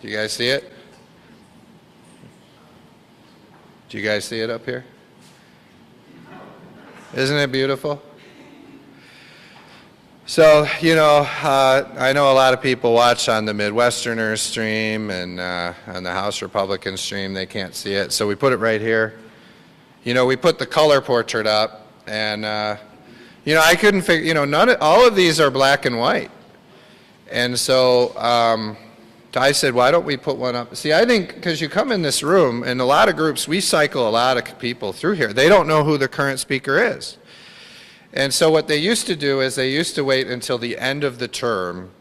Do you guys see it? Do you guys see it up here? Isn't it beautiful? So, I know a lot of people watch on the Midwesterners stream and on the House Republican stream. They can't see it, so we put it right here. We put the color portrait up, and, I couldn't figure, all of these are black and white. And so I said, why don't we put one up? See, I think, because you come in this room, and a lot of groups, we cycle a lot of people through here. They don't know who the current speaker is. And so what they used to do is they used to wait until the end of the term,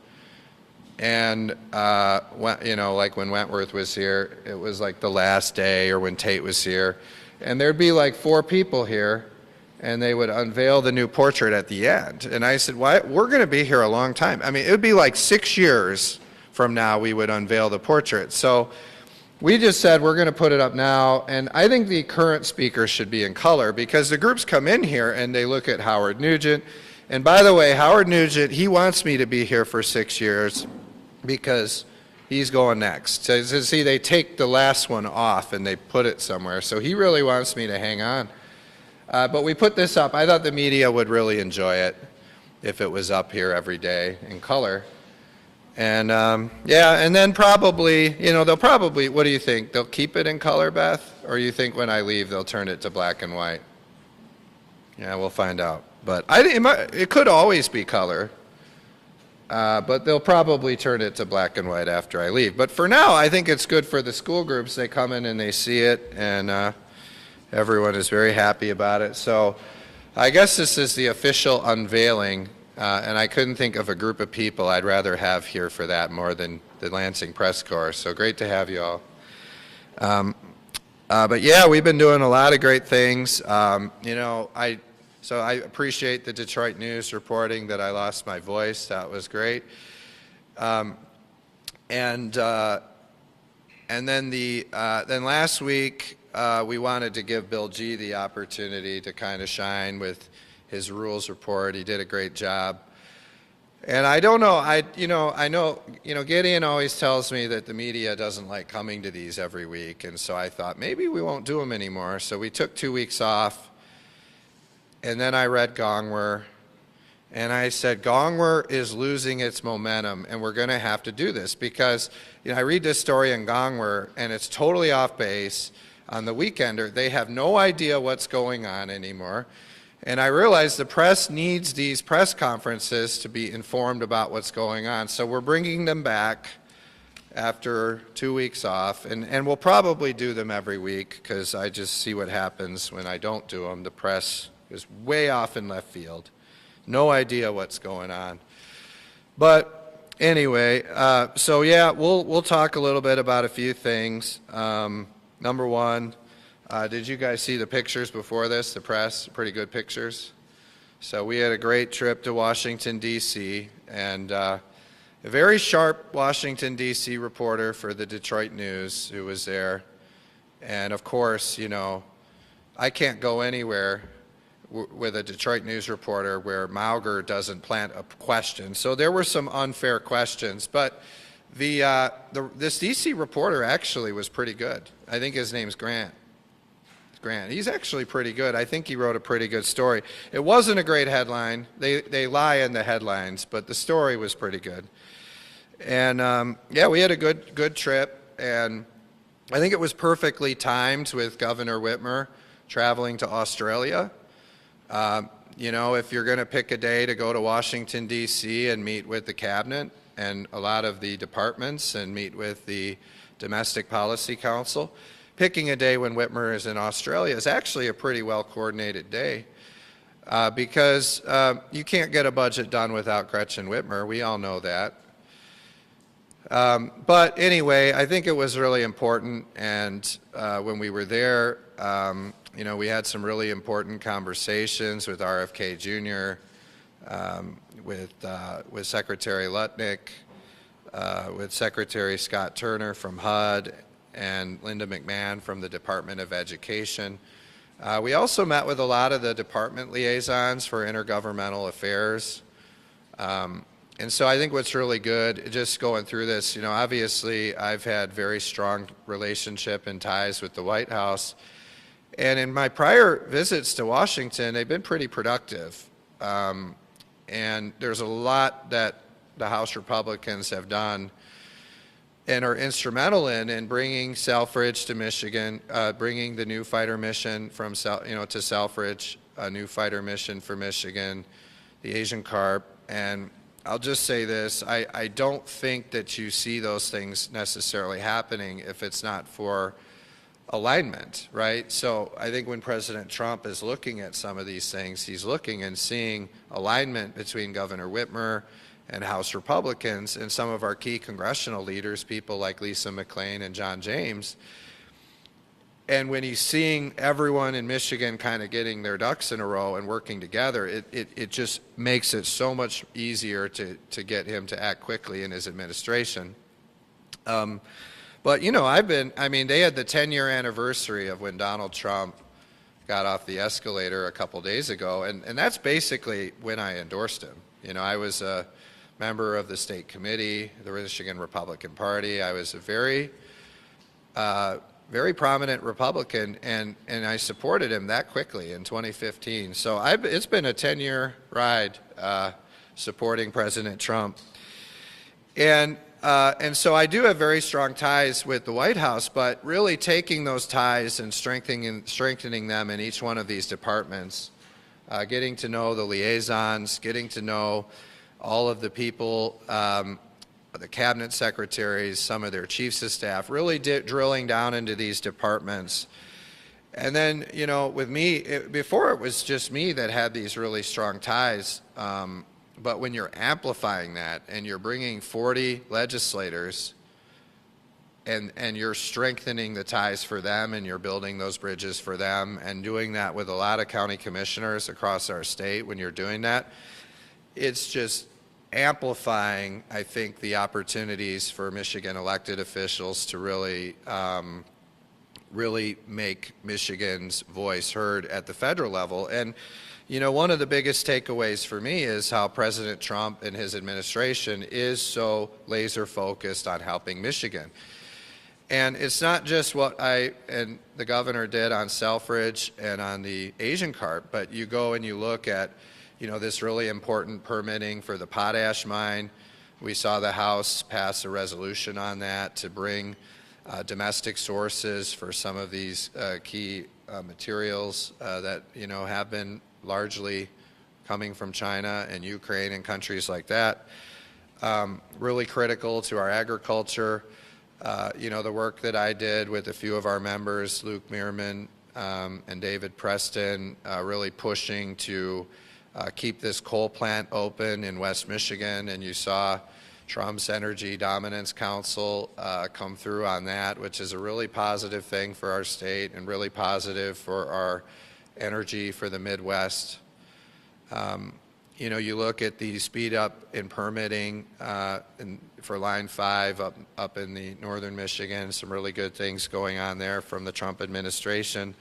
and, like when Wentworth was here, it was like the last day, or when Tate was here, and there'd be like 4 people here, and they would unveil the new portrait at the end. And I said, why? We're going to be here a long time. I mean, it would be like 6 years from now we would unveil the portrait. So we just said we're going to put it up now, and I think the current speaker should be in color, because the groups come in here and they look at Howard Nugent. And by the way, Howard Nugent, he wants me to be here for 6 years because he's going next. So see, they take the last one off and they put it somewhere. So he really wants me to hang on. But we put this up. I thought the media would really enjoy it if it was up here every day in color. And and then probably, they'll probably, what do you think? They'll keep it in color, Beth? Or you think when I leave they'll turn it to black and white? Yeah, we'll find out. But it could always be color. But they'll probably turn it to black and white after I leave. But for now, I think it's good for the school groups. They come in and they see it, and everyone is very happy about it. So I guess this is the official unveiling. And I couldn't think of a group of people I'd rather have here for that more than the Lansing Press Corps. So great to have you all. But yeah, we've been doing a lot of great things. So I appreciate the Detroit News reporting that I lost my voice. That was great. And then last week we wanted to give Bill G the opportunity to kind of shine with his rules report. He did a great job. And I don't know, I know Gideon always tells me that the media doesn't like coming to these every week, and so I thought maybe we won't do them anymore. So we took 2 weeks off, and then I read Gongwer, and I said, Gongwer is losing its momentum, and we're going to have to do this, because I read this story in Gongwer, and it's totally off base. On the Weekender, they have no idea what's going on anymore. And I realized the press needs these press conferences to be informed about what's going on. So we're bringing them back after 2 weeks off, and we'll probably do them every week, because I just see what happens when I don't do them. The press is way off in left field. No idea what's going on. But anyway, so yeah, we'll talk a little bit about a few things. Number one, did you guys see the pictures before this, the press? Pretty good pictures. So we had a great trip to Washington, D.C., and a very sharp Washington, D.C. reporter for the Detroit News who was there. And of course, I can't go anywhere with a Detroit News reporter where Mauger doesn't plant a question. So there were some unfair questions, but this D.C. reporter actually was pretty good. I think his name's Grant. He's actually pretty good. I think he wrote a pretty good story. It wasn't a great headline. They lie in the headlines, but the story was pretty good. And yeah, we had a good trip, and I think it was perfectly timed with Governor Whitmer traveling to Australia. If you're going to pick a day to go to Washington, D.C. and meet with the cabinet and a lot of the departments and meet with the Domestic Policy Council, picking a day when Whitmer is in Australia is actually a pretty well-coordinated day, because you can't get a budget done without Gretchen Whitmer. We all know that. But anyway, I think it was really important, and when we were there, we had some really important conversations with RFK Jr., with Secretary Lutnick, with Secretary Scott Turner from HUD, and Linda McMahon from the Department of Education. We also met with a lot of the department liaisons for intergovernmental affairs. And so I think what's really good, just going through this, obviously I've had very strong relationship and ties with the White House. And in my prior visits to Washington, they've been pretty productive. And there's a lot that the House Republicans have done and are instrumental in bringing Selfridge to Michigan, bringing the new fighter mission from to Selfridge, a new fighter mission for Michigan, the Asian Carp. And I'll just say this, I don't think that you see those things necessarily happening if it's not for alignment, right? So I think when President Trump is looking at some of these things, he's looking and seeing alignment between Governor Whitmer and House Republicans and some of our key congressional leaders, people like Lisa McClain and John James. And when he's seeing everyone in Michigan kind of getting their ducks in a row and working together, it just makes it so much easier to get him to act quickly in his administration. But, they had the 10-year anniversary of when Donald Trump got off the escalator a couple days ago, and that's basically when I endorsed him. I was a member of the state committee, the Michigan Republican Party. I was a very prominent Republican, and I supported him that quickly in 2015. So it's been a 10-year ride supporting President Trump. And so I do have very strong ties with the White House, but really taking those ties and strengthening them in each one of these departments, getting to know the liaisons, getting to know all of the people, the cabinet secretaries, some of their chiefs of staff, really drilling down into these departments. And then, with me, before it was just me that had these really strong ties, but when you're amplifying that and you're bringing 40 legislators and you're strengthening the ties for them and you're building those bridges for them and doing that with a lot of county commissioners across our state, when you're doing that, it's just amplifying, I think, the opportunities for Michigan elected officials to really make Michigan's voice heard at the federal level. And one of the biggest takeaways for me is how President Trump and his administration is so laser focused on helping Michigan. And it's not just what I and the governor did on Selfridge and on the Asian Carp, but you go and you look at this really important permitting for the potash mine. We saw the House pass a resolution on that to bring domestic sources for some of these key materials that have been largely coming from China and Ukraine and countries like that. Really critical to our agriculture. The work that I did with a few of our members, Luke Meerman and David Preston, really pushing to keep this coal plant open in West Michigan, and you saw Trump's Energy Dominance Council come through on that, which is a really positive thing for our state and really positive for our energy for the Midwest. You look at the speed up in permitting for Line 5 up in the northern Michigan, some really good things going on there from the Trump administration.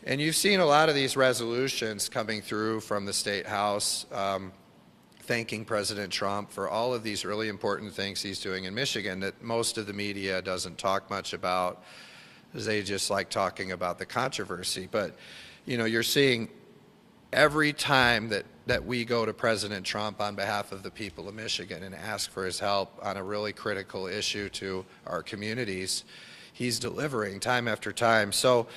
And you've seen a lot of these resolutions coming through from the State House thanking President Trump for all of these really important things he's doing in Michigan that most of the media doesn't talk much about, as they just like talking about the controversy. But, you're seeing every time that we go to President Trump on behalf of the people of Michigan and ask for his help on a really critical issue to our communities, he's delivering time after time. So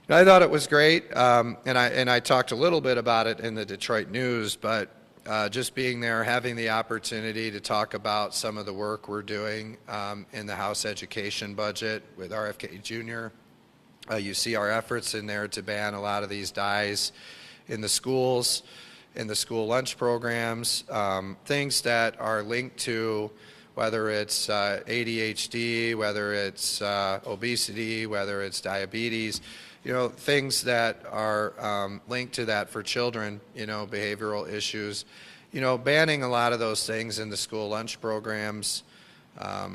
I thought it was great, and I talked a little bit about it in the Detroit News, but just being there, having the opportunity to talk about some of the work we're doing in the House education budget with RFK Jr. You see our efforts in there to ban a lot of these dyes in the schools, in the school lunch programs, things that are linked to whether it's ADHD, whether it's obesity, whether it's diabetes, things that are linked to that for children, behavioral issues, banning a lot of those things in the school lunch programs. That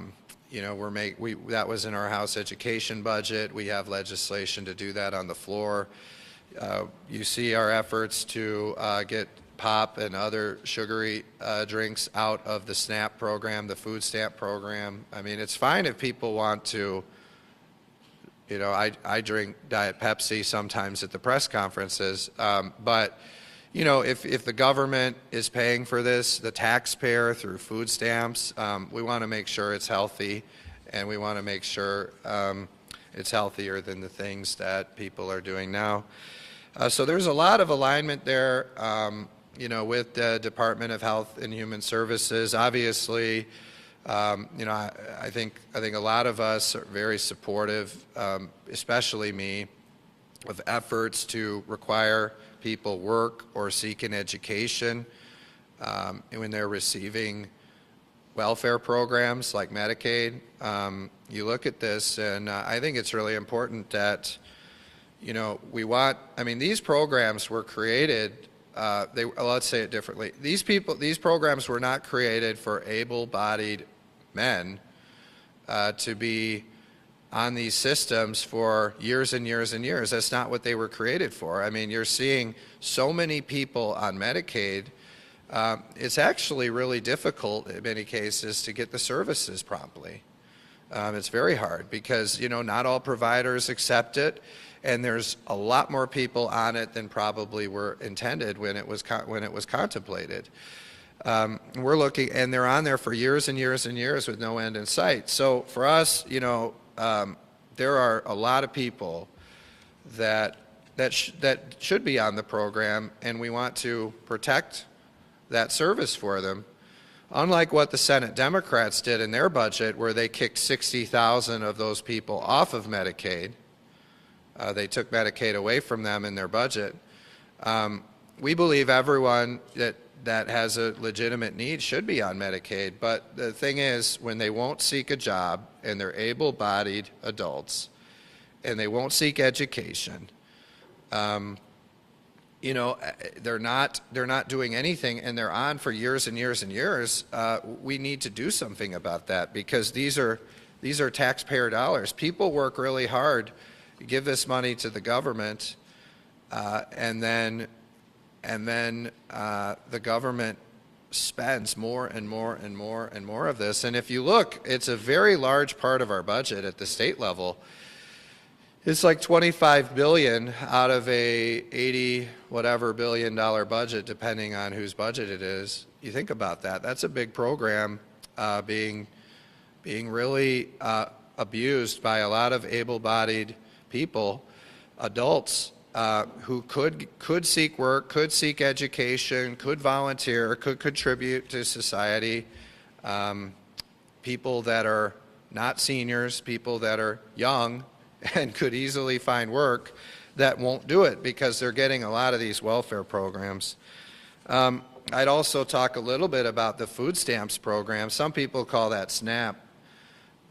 was in our House education budget. We have legislation to do that on the floor. You see our efforts to get pop and other sugary drinks out of the SNAP program, the food stamp program. I mean, it's fine if people want to, you know, I drink Diet Pepsi sometimes at the press conferences, but, you know, if the government is paying for this, the taxpayer through food stamps, we want to make sure it's healthy, and we want to make sure it's healthier than the things that people are doing now. So there's a lot of alignment there, you know, with the Department of Health and Human Services. Obviously, you know, I think a lot of us are very supportive, especially me, of efforts to require people work or seek an education when they're receiving welfare programs like Medicaid. You look at this, and I think it's really important that, you know, I mean, these programs were created, let's say it differently. These programs were not created for able-bodied men to be on these systems for years and years and years. That's not what they were created for. I mean, you're seeing so many people on Medicaid. It's actually really difficult in many cases to get the services promptly. It's very hard because, you know, not all providers accept it, and there's a lot more people on it than probably were intended when it was contemplated. We're looking, and they're on there for years and years and years with no end in sight. So for us, you know, there are a lot of people that should be on the program, and we want to protect that service for them. Unlike what the Senate Democrats did in their budget, where they kicked 60,000 of those people off of Medicaid. They took Medicaid away from them in their budget. We believe everyone that has a legitimate need should be on Medicaid, but the thing is, when they won't seek a job and they're able-bodied adults and they won't seek education, you know, they're not doing anything, and they're on for years and years and years. We need to do something about that, because these are taxpayer dollars. People work really hard, give this money to the government, and then the government spends more and more and more and more of this. And if you look, it's a very large part of our budget at the state level. It's like $25 billion out of a $80 whatever billion budget, depending on whose budget it is. You think about that. That's a big program being really abused by a lot of able-bodied people, adults, who could seek work, could seek education, could volunteer, could contribute to society. People that are not seniors, people that are young and could easily find work, that won't do it because they're getting a lot of these welfare programs. I'd also talk a little bit about the food stamps program. Some people call that SNAP,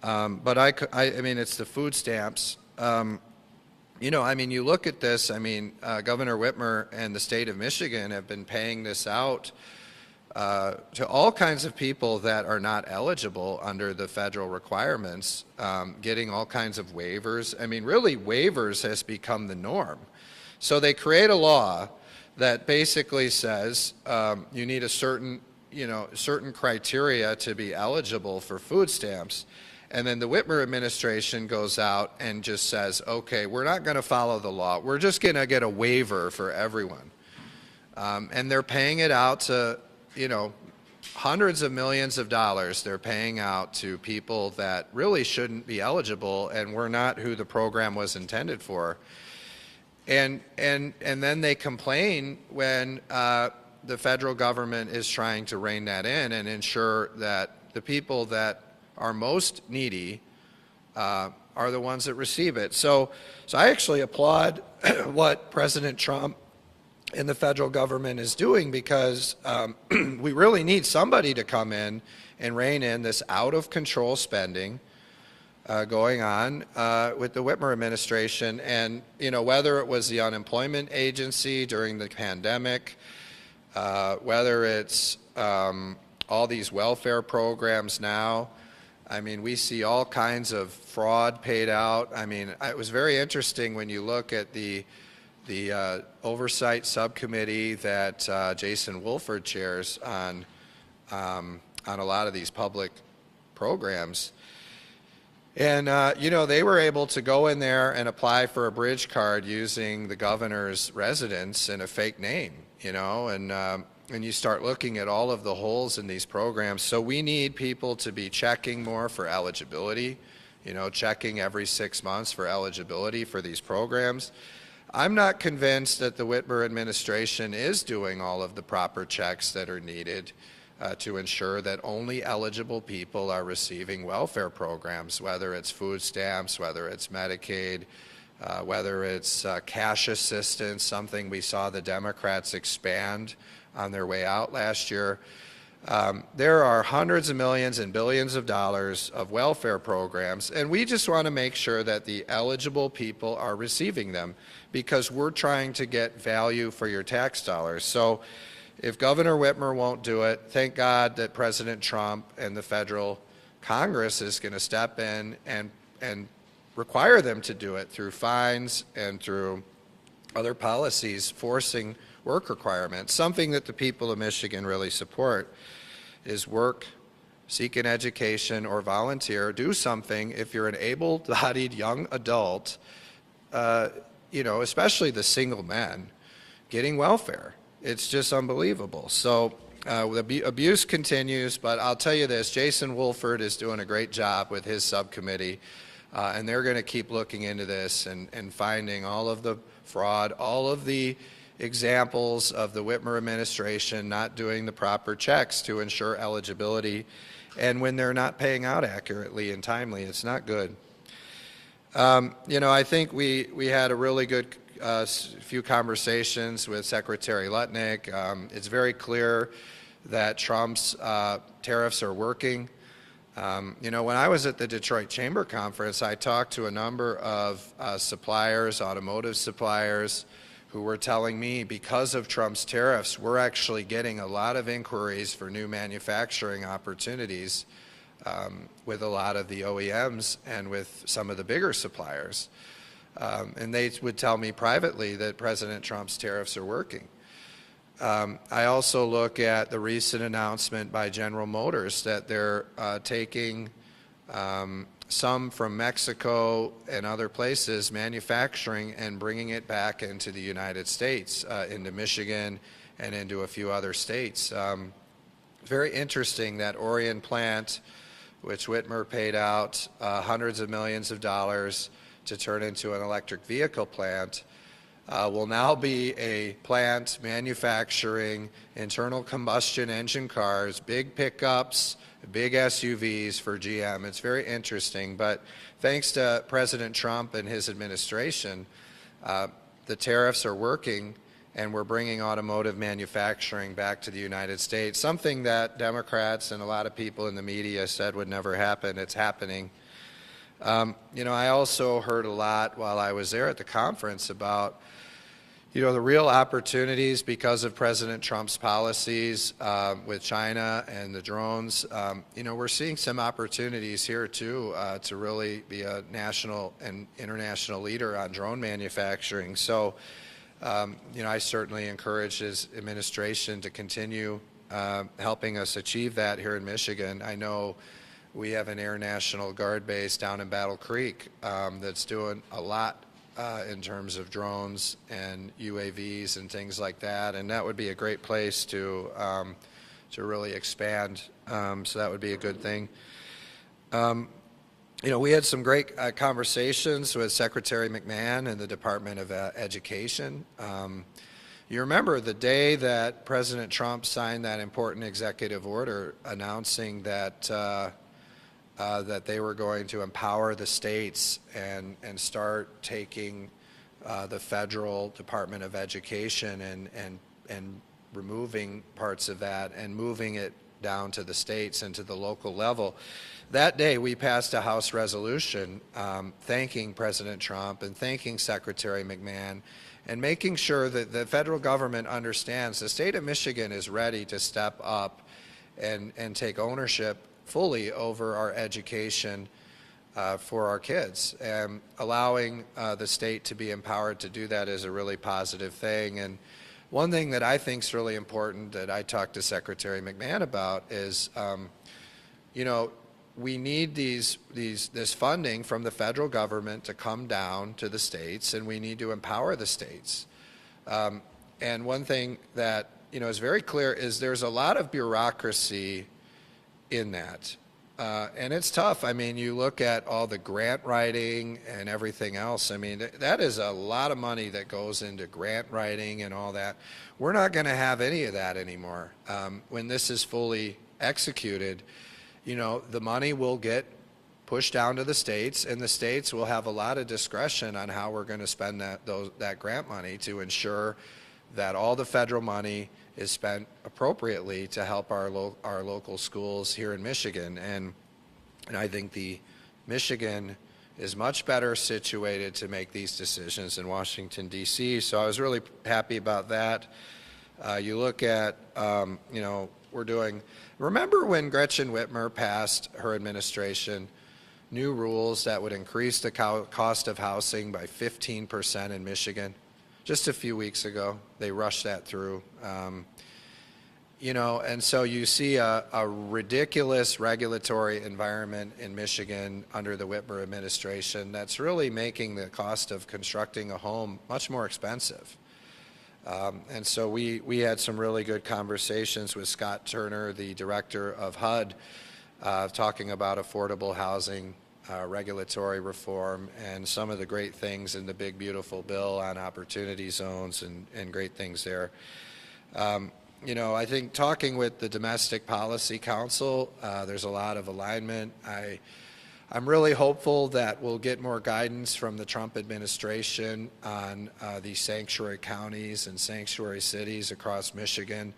but I mean, it's the food stamps. You know, I mean, you look at this, I mean, Governor Whitmer and the state of Michigan have been paying this out to all kinds of people that are not eligible under the federal requirements, getting all kinds of waivers. I mean, really, waivers has become the norm. So they create a law that basically says you need a certain criteria to be eligible for food stamps. And then the Whitmer administration goes out and just says, okay, we're not going to follow the law. We're just going to get a waiver for everyone. And they're paying it out to, you know, hundreds of millions of dollars they're paying out to people that really shouldn't be eligible and were not who the program was intended for. And then they complain when the federal government is trying to rein that in and ensure that the people that are most needy are the ones that receive it. So I actually applaud what President Trump and the federal government is doing, because we really need somebody to come in and rein in this out-of-control spending going on with the Whitmer administration. And, you know, whether it was the unemployment agency during the pandemic, whether it's all these welfare programs now, I mean, we see all kinds of fraud paid out. I mean, it was very interesting when you look at the the oversight subcommittee that Jason Wolford chairs on a lot of these public programs. And, they were able to go in there and apply for a bridge card using the governor's residence and a fake name, and you start looking at all of the holes in these programs. So we need people to be checking more for eligibility, checking every 6 months for eligibility for these programs. I'm not convinced that the Whitmer administration is doing all of the proper checks that are needed to ensure that only eligible people are receiving welfare programs, whether it's food stamps, whether it's Medicaid, whether it's cash assistance, something we saw the Democrats expand on their way out last year. There are hundreds of millions and billions of dollars of welfare programs, and we just want to make sure that the eligible people are receiving them because we're trying to get value for your tax dollars. So if Governor Whitmer won't do it, thank God that President Trump and the federal Congress is going to step in and require them to do it through fines and through other policies forcing work requirements. Something that the people of Michigan really support is work, seek an education, or volunteer. Do something if you're an able-bodied young adult, especially the single men, getting welfare. It's just unbelievable. So the abuse continues, but I'll tell you this, Jason Wolford is doing a great job with his subcommittee, and they're going to keep looking into this and finding all of the fraud, all of the examples of the Whitmer administration not doing the proper checks to ensure eligibility, and when they're not paying out accurately and timely, it's not good. I think we had a really good few conversations with Secretary Lutnick. It's very clear that Trump's tariffs are working. When I was at the Detroit Chamber Conference, I talked to a number of suppliers, automotive suppliers, who were telling me because of Trump's tariffs, we're actually getting a lot of inquiries for new manufacturing opportunities with a lot of the OEMs and with some of the bigger suppliers. And they would tell me privately that President Trump's tariffs are working. I also look at the recent announcement by General Motors that they're taking some from Mexico and other places, manufacturing and bringing it back into the United States, into Michigan and into a few other states. Very interesting that Orion plant, which Whitmer paid out hundreds of millions of dollars to turn into an electric vehicle plant, will now be a plant manufacturing internal combustion engine cars, big pickups, big SUVs for GM. It's very interesting, but thanks to President Trump and his administration, the tariffs are working and we're bringing automotive manufacturing back to the United States, something that Democrats and a lot of people in the media said would never happen. It's happening. I also heard a lot while I was there at the conference about the real opportunities because of President Trump's policies with China and the drones. We're seeing some opportunities here too to really be a national and international leader on drone manufacturing. So, I certainly encourage his administration to continue helping us achieve that here in Michigan. I know we have an Air National Guard base down in Battle Creek that's doing a lot in terms of drones and UAVs and things like that, and that would be a great place to really expand. So that would be a good thing. We had some great conversations with Secretary McMahon and the Department of Education. You remember the day that President Trump signed that important executive order announcing that that they were going to empower the states and start taking the federal Department of Education and removing parts of that and moving it down to the states and to the local level. That day we passed a House resolution thanking President Trump and thanking Secretary McMahon and making sure that the federal government understands the state of Michigan is ready to step up and take ownership fully over our education for our kids. And allowing the state to be empowered to do that is a really positive thing. And one thing that I think is really important that I talked to Secretary McMahon about is, you know, we need this funding from the federal government to come down to the states, and we need to empower the states. And one thing that, you know, is very clear is there's a lot of bureaucracy in that. And it's tough. I mean, you look at all the grant writing and everything else. I mean, that is a lot of money that goes into grant writing and all that. We're not going to have any of that anymore. When this is fully executed, you know, the money will get pushed down to the states, and the states will have a lot of discretion on how we're going to spend that grant money to ensure that all the federal money is spent appropriately to help our local schools here in Michigan. And I think Michigan is much better situated to make these decisions than Washington, D.C. So I was really happy about that. You look at, you know, remember when Gretchen Whitmer passed her administration new rules that would increase the cost of housing by 15% in Michigan? Just a few weeks ago, they rushed that through. You know, and so you see a ridiculous regulatory environment in Michigan under the Whitmer administration that's really making the cost of constructing a home much more expensive. And so we had some really good conversations with Scott Turner, the director of HUD, talking about affordable housing, regulatory reform, and some of the great things in the big beautiful bill on opportunity zones and great things there. You know, I think talking with the Domestic Policy Council, there's a lot of alignment. I'm really hopeful that we'll get more guidance from the Trump administration on these sanctuary counties and sanctuary cities across Michigan.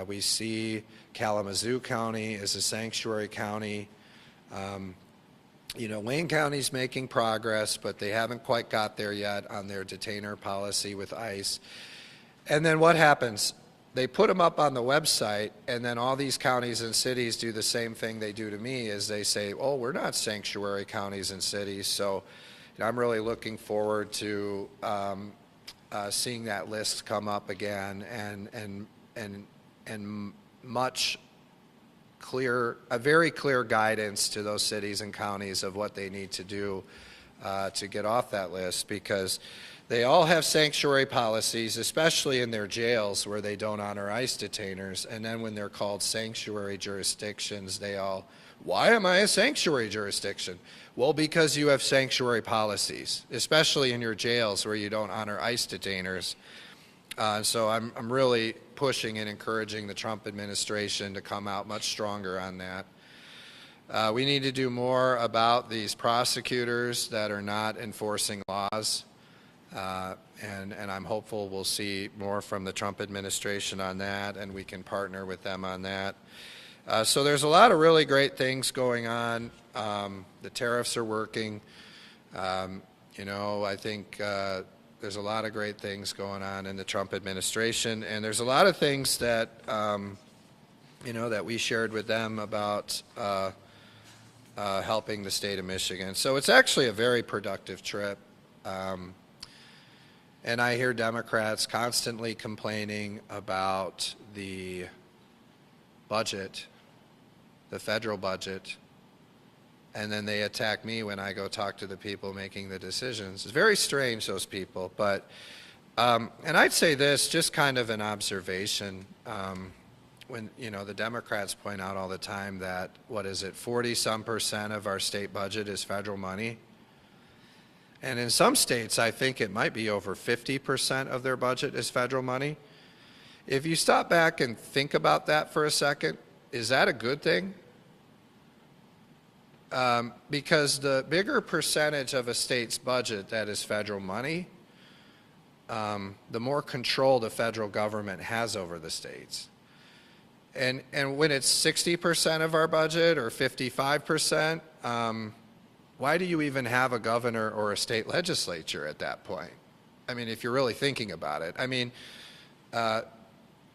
We see Kalamazoo County as a sanctuary county. You know, Wayne County's making progress, but they haven't quite got there yet on their detainer policy with ICE. And then what happens? They put them up on the website, and then all these counties and cities do the same thing they do to me, is they say, oh, we're not sanctuary counties and cities. So you know, I'm really looking forward to seeing that list come up again, and much clear, a very clear guidance to those cities and counties of what they need to do to get off that list, because they all have sanctuary policies, especially in their jails where they don't honor ICE detainers. And then when they're called sanctuary jurisdictions, they all, why am I a sanctuary jurisdiction? Well, because you have sanctuary policies, especially in your jails where you don't honor ICE detainers. So I'm really pushing and encouraging the Trump administration to come out much stronger on that. We need to do more about these prosecutors that are not enforcing laws. And I'm hopeful we'll see more from the Trump administration on that, and we can partner with them on that. So there's a lot of really great things going on. The tariffs are working. You know, I think there's a lot of great things going on in the Trump administration, and there's a lot of things that, you know, that we shared with them about helping the state of Michigan. So it's actually a very productive trip. And I hear Democrats constantly complaining about the budget, the federal budget, and then they attack me when I go talk to the people making the decisions. It's very strange, those people. But, and I'd say this, just kind of an observation. When, you know, the Democrats point out all the time that, 40-some% of our state budget is federal money. And in some states, I think it might be over 50% of their budget is federal money. If you stop back and think about that for a second, is that a good thing? Because the bigger percentage of a state's budget that is federal money, the more control the federal government has over the states. And when it's 60% of our budget or 55%, why do you even have a governor or a state legislature at that point? I mean, if you're really thinking about it. I mean,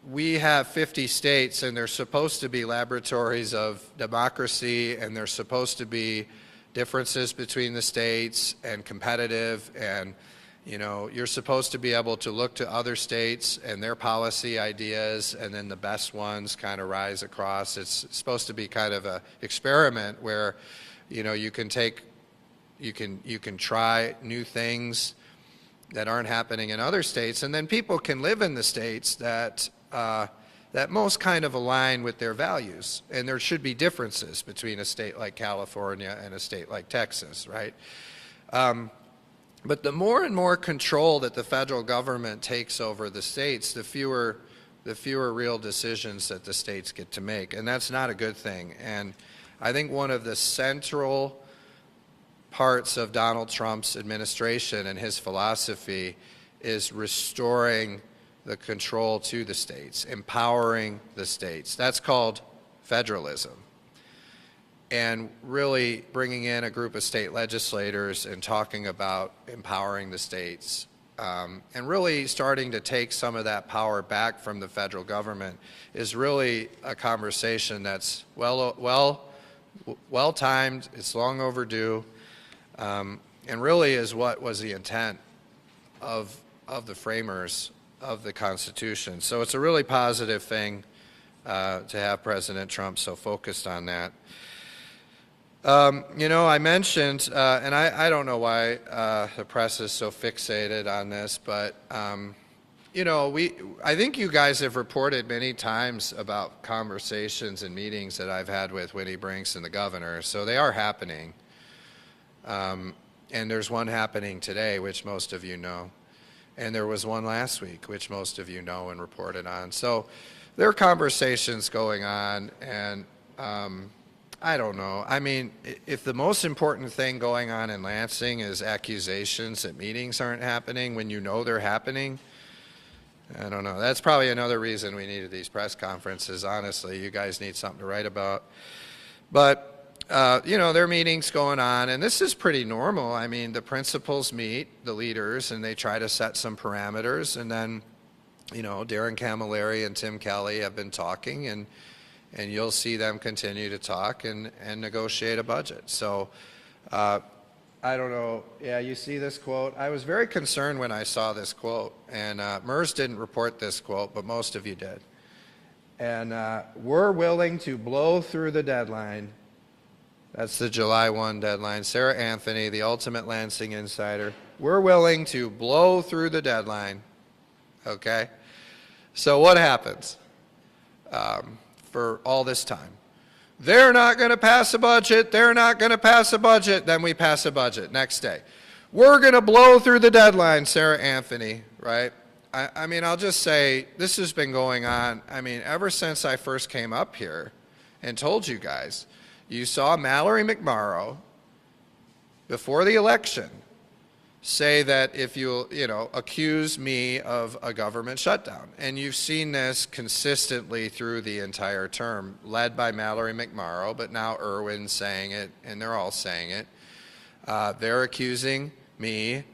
we have 50 states, and they're supposed to be laboratories of democracy, and they're supposed to be differences between the states and competitive, and you're supposed to be able to look to other states and their policy ideas, and then the best ones kind of rise across. It's supposed to be kind of a experiment where you can try new things that aren't happening in other states, and then people can live in the states that most kind of align with their values. And there should be differences between a state like California and a state like Texas, right? But the more and more control that the federal government takes over the states, the fewer real decisions that the states get to make, and that's not a good thing. And I think one of the central parts of Donald Trump's administration and his philosophy is restoring the control to the states, empowering the states. That's called federalism. And really bringing in a group of state legislators and talking about empowering the states, and really starting to take some of that power back from the federal government is really a conversation that's well timed. It's long overdue. And really is what was the intent of the framers of the Constitution. So it's a really positive thing to have President Trump so focused on that. I mentioned, and I don't know why the press is so fixated on this, but I think you guys have reported many times about conversations and meetings that I've had with Winnie Brinks and the governor, so they are happening. And there's one happening today, which most of you know. And there was one last week, which most of you know and reported on. So there are conversations going on, and I don't know. I mean, if the most important thing going on in Lansing is accusations that meetings aren't happening when you know they're happening, I don't know. That's probably another reason we needed these press conferences, honestly. You guys need something to write about. But there are meetings going on, and this is pretty normal. I mean, the principals meet, the leaders, and they try to set some parameters, and then, Darren Camilleri and Tim Kelly have been talking, and you'll see them continue to talk and negotiate a budget. So, I don't know. Yeah, you see this quote? I was very concerned when I saw this quote, and MERS didn't report this quote, but most of you did. And we're willing to blow through the deadline. That's the July 1 deadline. Sarah Anthony, the ultimate Lansing insider. We're willing to blow through the deadline. Okay? So what happens for all this time? They're not going to pass a budget. They're not going to pass a budget. Then we pass a budget next day. We're going to blow through the deadline, Sarah Anthony, right? I mean, I'll just say this has been going on, ever since I first came up here and told you guys. You saw Mallory McMorrow, before the election, say that if you accuse me of a government shutdown. And you've seen this consistently through the entire term, led by Mallory McMorrow, but now Irwin's saying it, and they're all saying it. They're accusing me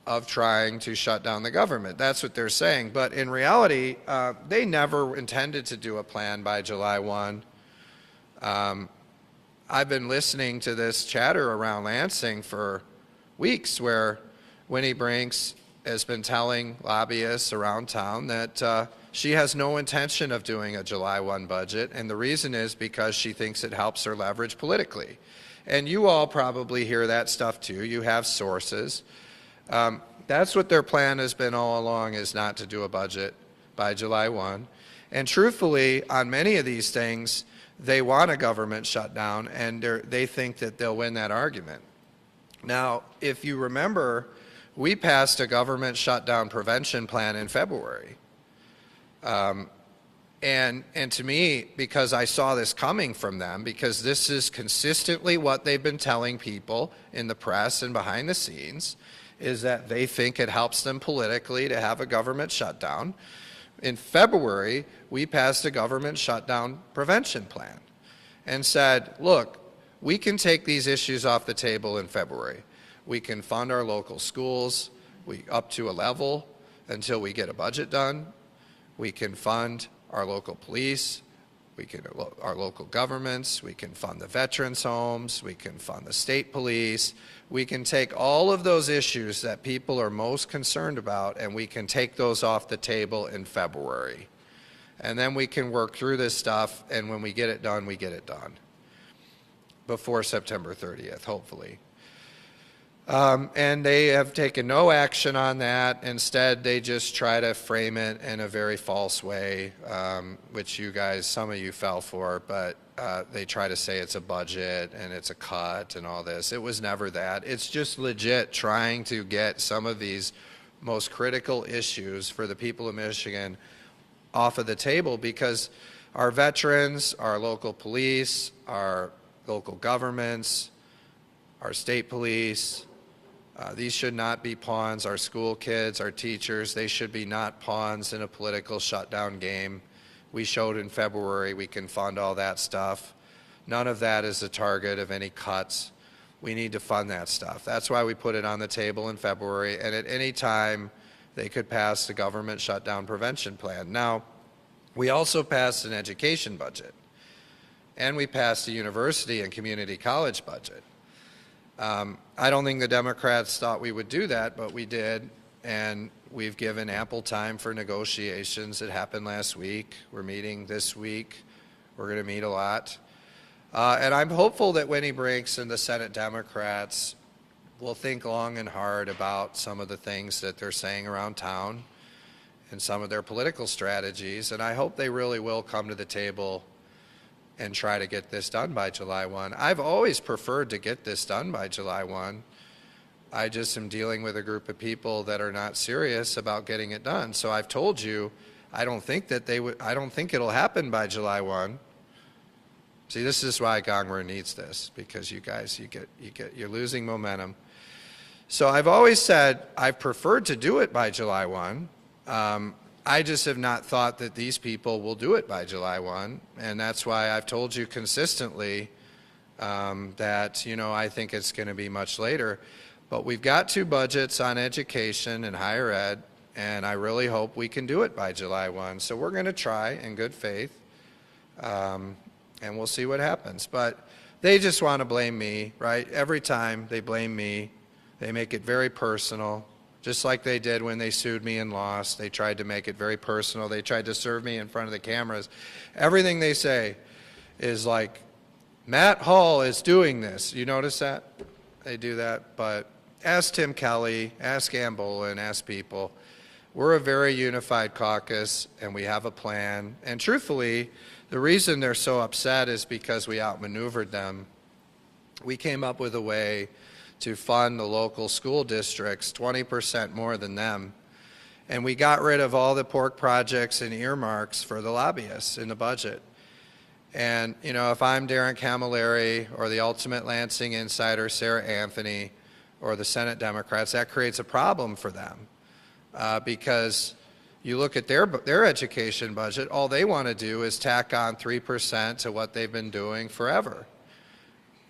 of trying to shut down the government. That's what they're saying. But in reality, they never intended to do a plan by July 1. I've been listening to this chatter around Lansing for weeks where Winnie Brinks has been telling lobbyists around town that she has no intention of doing a July 1 budget, and the reason is because she thinks it helps her leverage politically. And you all probably hear that stuff too. You have sources. That's what their plan has been all along, is not to do a budget by July 1. And truthfully, on many of these things, they want a government shutdown, and they think that they'll win that argument. Now, if you remember, we passed a government shutdown prevention plan in February. And to me, because I saw this coming from them, because this is consistently what they've been telling people in the press and behind the scenes, is that they think it helps them politically to have a government shutdown. In February, we passed a government shutdown prevention plan and said, look, we can take these issues off the table in February. We can fund our local schools up to a level until we get a budget done. We can fund our local police our local governments, we can fund the veterans' homes, we can fund the state police. We can take all of those issues that people are most concerned about, and we can take those off the table in February. And then we can work through this stuff, and when we get it done, we get it done before September 30th, hopefully. And they have taken no action on that. Instead, they just try to frame it in a very false way, which you guys, some of you fell for, but they try to say it's a budget and it's a cut and all this. It was never that. It's just legit trying to get some of these most critical issues for the people of Michigan off of the table, because our veterans, our local police, our local governments, our state police, these should not be pawns. Our school kids, our teachers, they should be not pawns in a political shutdown game. We showed in February we can fund all that stuff. None of that is the target of any cuts. We need to fund that stuff. That's why we put it on the table in February, and at any time they could pass the government shutdown prevention plan. Now, we also passed an education budget, and we passed a university and community college budget. I don't think the Democrats thought we would do that, but we did, and we've given ample time for negotiations. It happened last week. We're meeting this week. We're going to meet a lot. And I'm hopeful that Winnie Brinks and the Senate Democrats will think long and hard about some of the things that they're saying around town and some of their political strategies, and I hope they really will come to the table and try to get this done by July 1. I've always preferred to get this done by July 1. I just am dealing with a group of people that are not serious about getting it done. So I've told you, I don't think it'll happen by July 1. See, this is why Gongwer needs this, because you guys, you're losing momentum. So I've always said I've preferred to do it by July 1. I just have not thought that these people will do it by July 1, and that's why I've told you consistently that, I think it's going to be much later. But we've got two budgets on education and higher ed, and I really hope we can do it by July 1. So we're going to try in good faith, and we'll see what happens. But they just want to blame me, right? Every time they blame me, they make it very personal. Just like they did when they sued me and lost. They tried to make it very personal. They tried to serve me in front of the cameras. Everything they say is like, Matt Hall is doing this. You notice that? They do that. But ask Tim Kelly, ask Ann Bolin, ask people. We're a very unified caucus, and we have a plan. And truthfully, the reason they're so upset is because we outmaneuvered them. We came up with a way to fund the local school districts 20% more than them. And we got rid of all the pork projects and earmarks for the lobbyists in the budget. And, if I'm Darren Camilleri or the Ultimate Lansing Insider, Sarah Anthony, or the Senate Democrats, that creates a problem for them. Because you look at their education budget, all they want to do is tack on 3% to what they've been doing forever.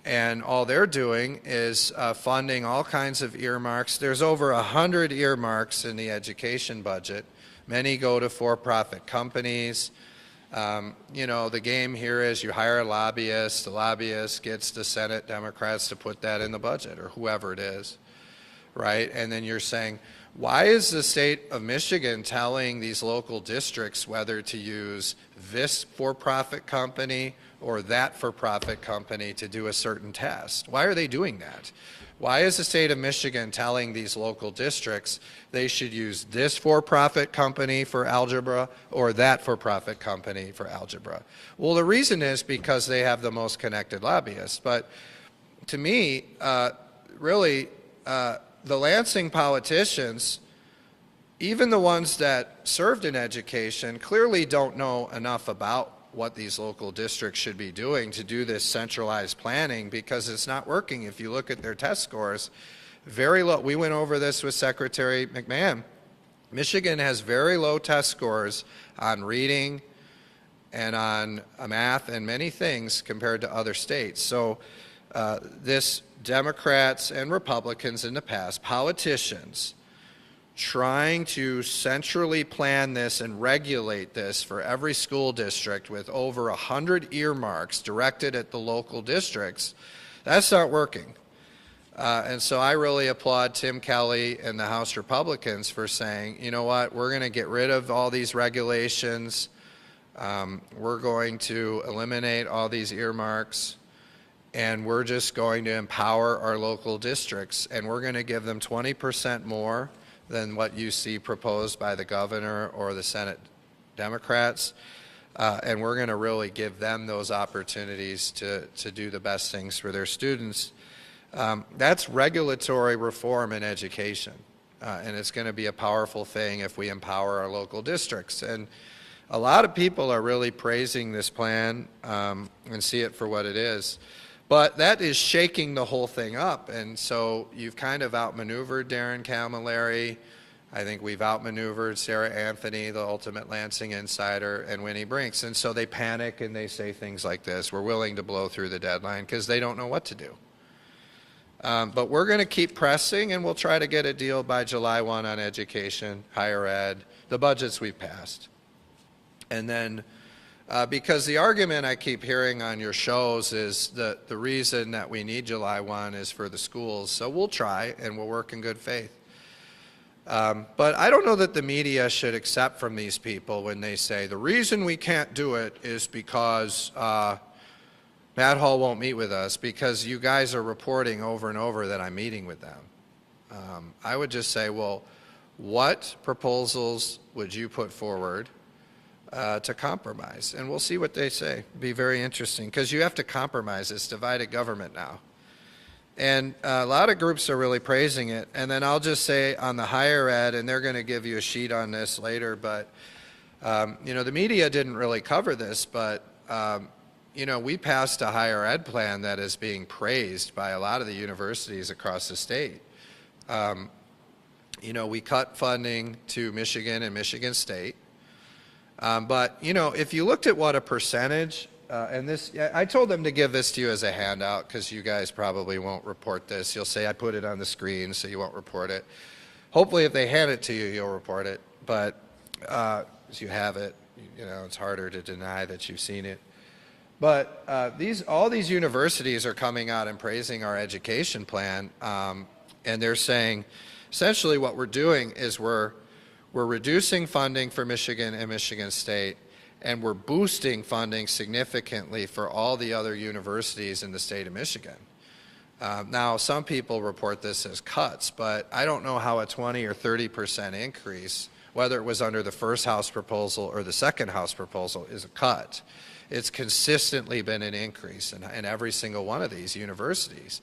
And all they're doing is funding all kinds of earmarks. There's over 100 earmarks in the education budget. Many go to for-profit companies. The game here is you hire a lobbyist. The lobbyist gets the Senate Democrats to put that in the budget, or whoever it is, right? And then you're saying, why is the state of Michigan telling these local districts whether to use this for-profit company or that for-profit company to do a certain test? Why are they doing that? Why is the state of Michigan telling these local districts they should use this for-profit company for algebra or that for-profit company for algebra? Well, the reason is because they have the most connected lobbyists. But to me, really, the Lansing politicians, even the ones that served in education, clearly don't know enough about what these local districts should be doing to do this centralized planning, because it's not working. If you look at their test scores, very low. We went over this with Secretary McMahon. Michigan has very low test scores on reading and on math and many things compared to other states. So this Democrats and Republicans in the past, politicians, trying to centrally plan this and regulate this for every school district with over 100 earmarks directed at the local districts, that's not working. And so I really applaud Tim Kelly and the House Republicans for saying, you know what, we're going to get rid of all these regulations. We're going to eliminate all these earmarks, and we're just going to empower our local districts, and we're going to give them 20% more than what you see proposed by the governor or the Senate Democrats. And we're going to really give them those opportunities to do the best things for their students. That's regulatory reform in education, and it's going to be a powerful thing if we empower our local districts. And a lot of people are really praising this plan and see it for what it is. But that is shaking the whole thing up, and so you've kind of outmaneuvered Darren Camilleri. I think we've outmaneuvered Sarah Anthony, the ultimate Lansing insider, and Winnie Brinks. And so they panic and they say things like this: we're willing to blow through the deadline, because they don't know what to do. But we're going to keep pressing, and we'll try to get a deal by July 1 on education, higher ed, the budgets we've passed. And then, because the argument I keep hearing on your shows is that the reason that we need July 1 is for the schools. So we'll try, and we'll work in good faith. But I don't know that the media should accept from these people when they say the reason we can't do it is because Matt Hall won't meet with us, because you guys are reporting over and over that I'm meeting with them. I would just say, well, what proposals would you put forward to compromise? And we'll see what they say. It'll be very interesting, because you have to compromise. It's divided government now. And a lot of groups are really praising it. And then I'll just say on the higher ed, and they're going to give you a sheet on this later, but you know, the media didn't really cover this, but you know, we passed a higher ed plan that is being praised by a lot of the universities across the state. You know, we cut funding to Michigan and Michigan State. But, you know, if you looked at what a percentage, and this, I told them to give this to you as a handout, because you guys probably won't report this. You'll say I put it on the screen, so you won't report it. Hopefully, if they hand it to you, you'll report it. But as you have it, you know, it's harder to deny that you've seen it. But all these universities are coming out and praising our education plan, and they're saying essentially what we're doing is we're reducing funding for Michigan and Michigan State, and we're boosting funding significantly for all the other universities in the state of Michigan. Now, some people report this as cuts, but I don't know how a 20 or 30% increase, whether it was under the first House proposal or the second House proposal, is a cut. It's consistently been an increase in every single one of these universities.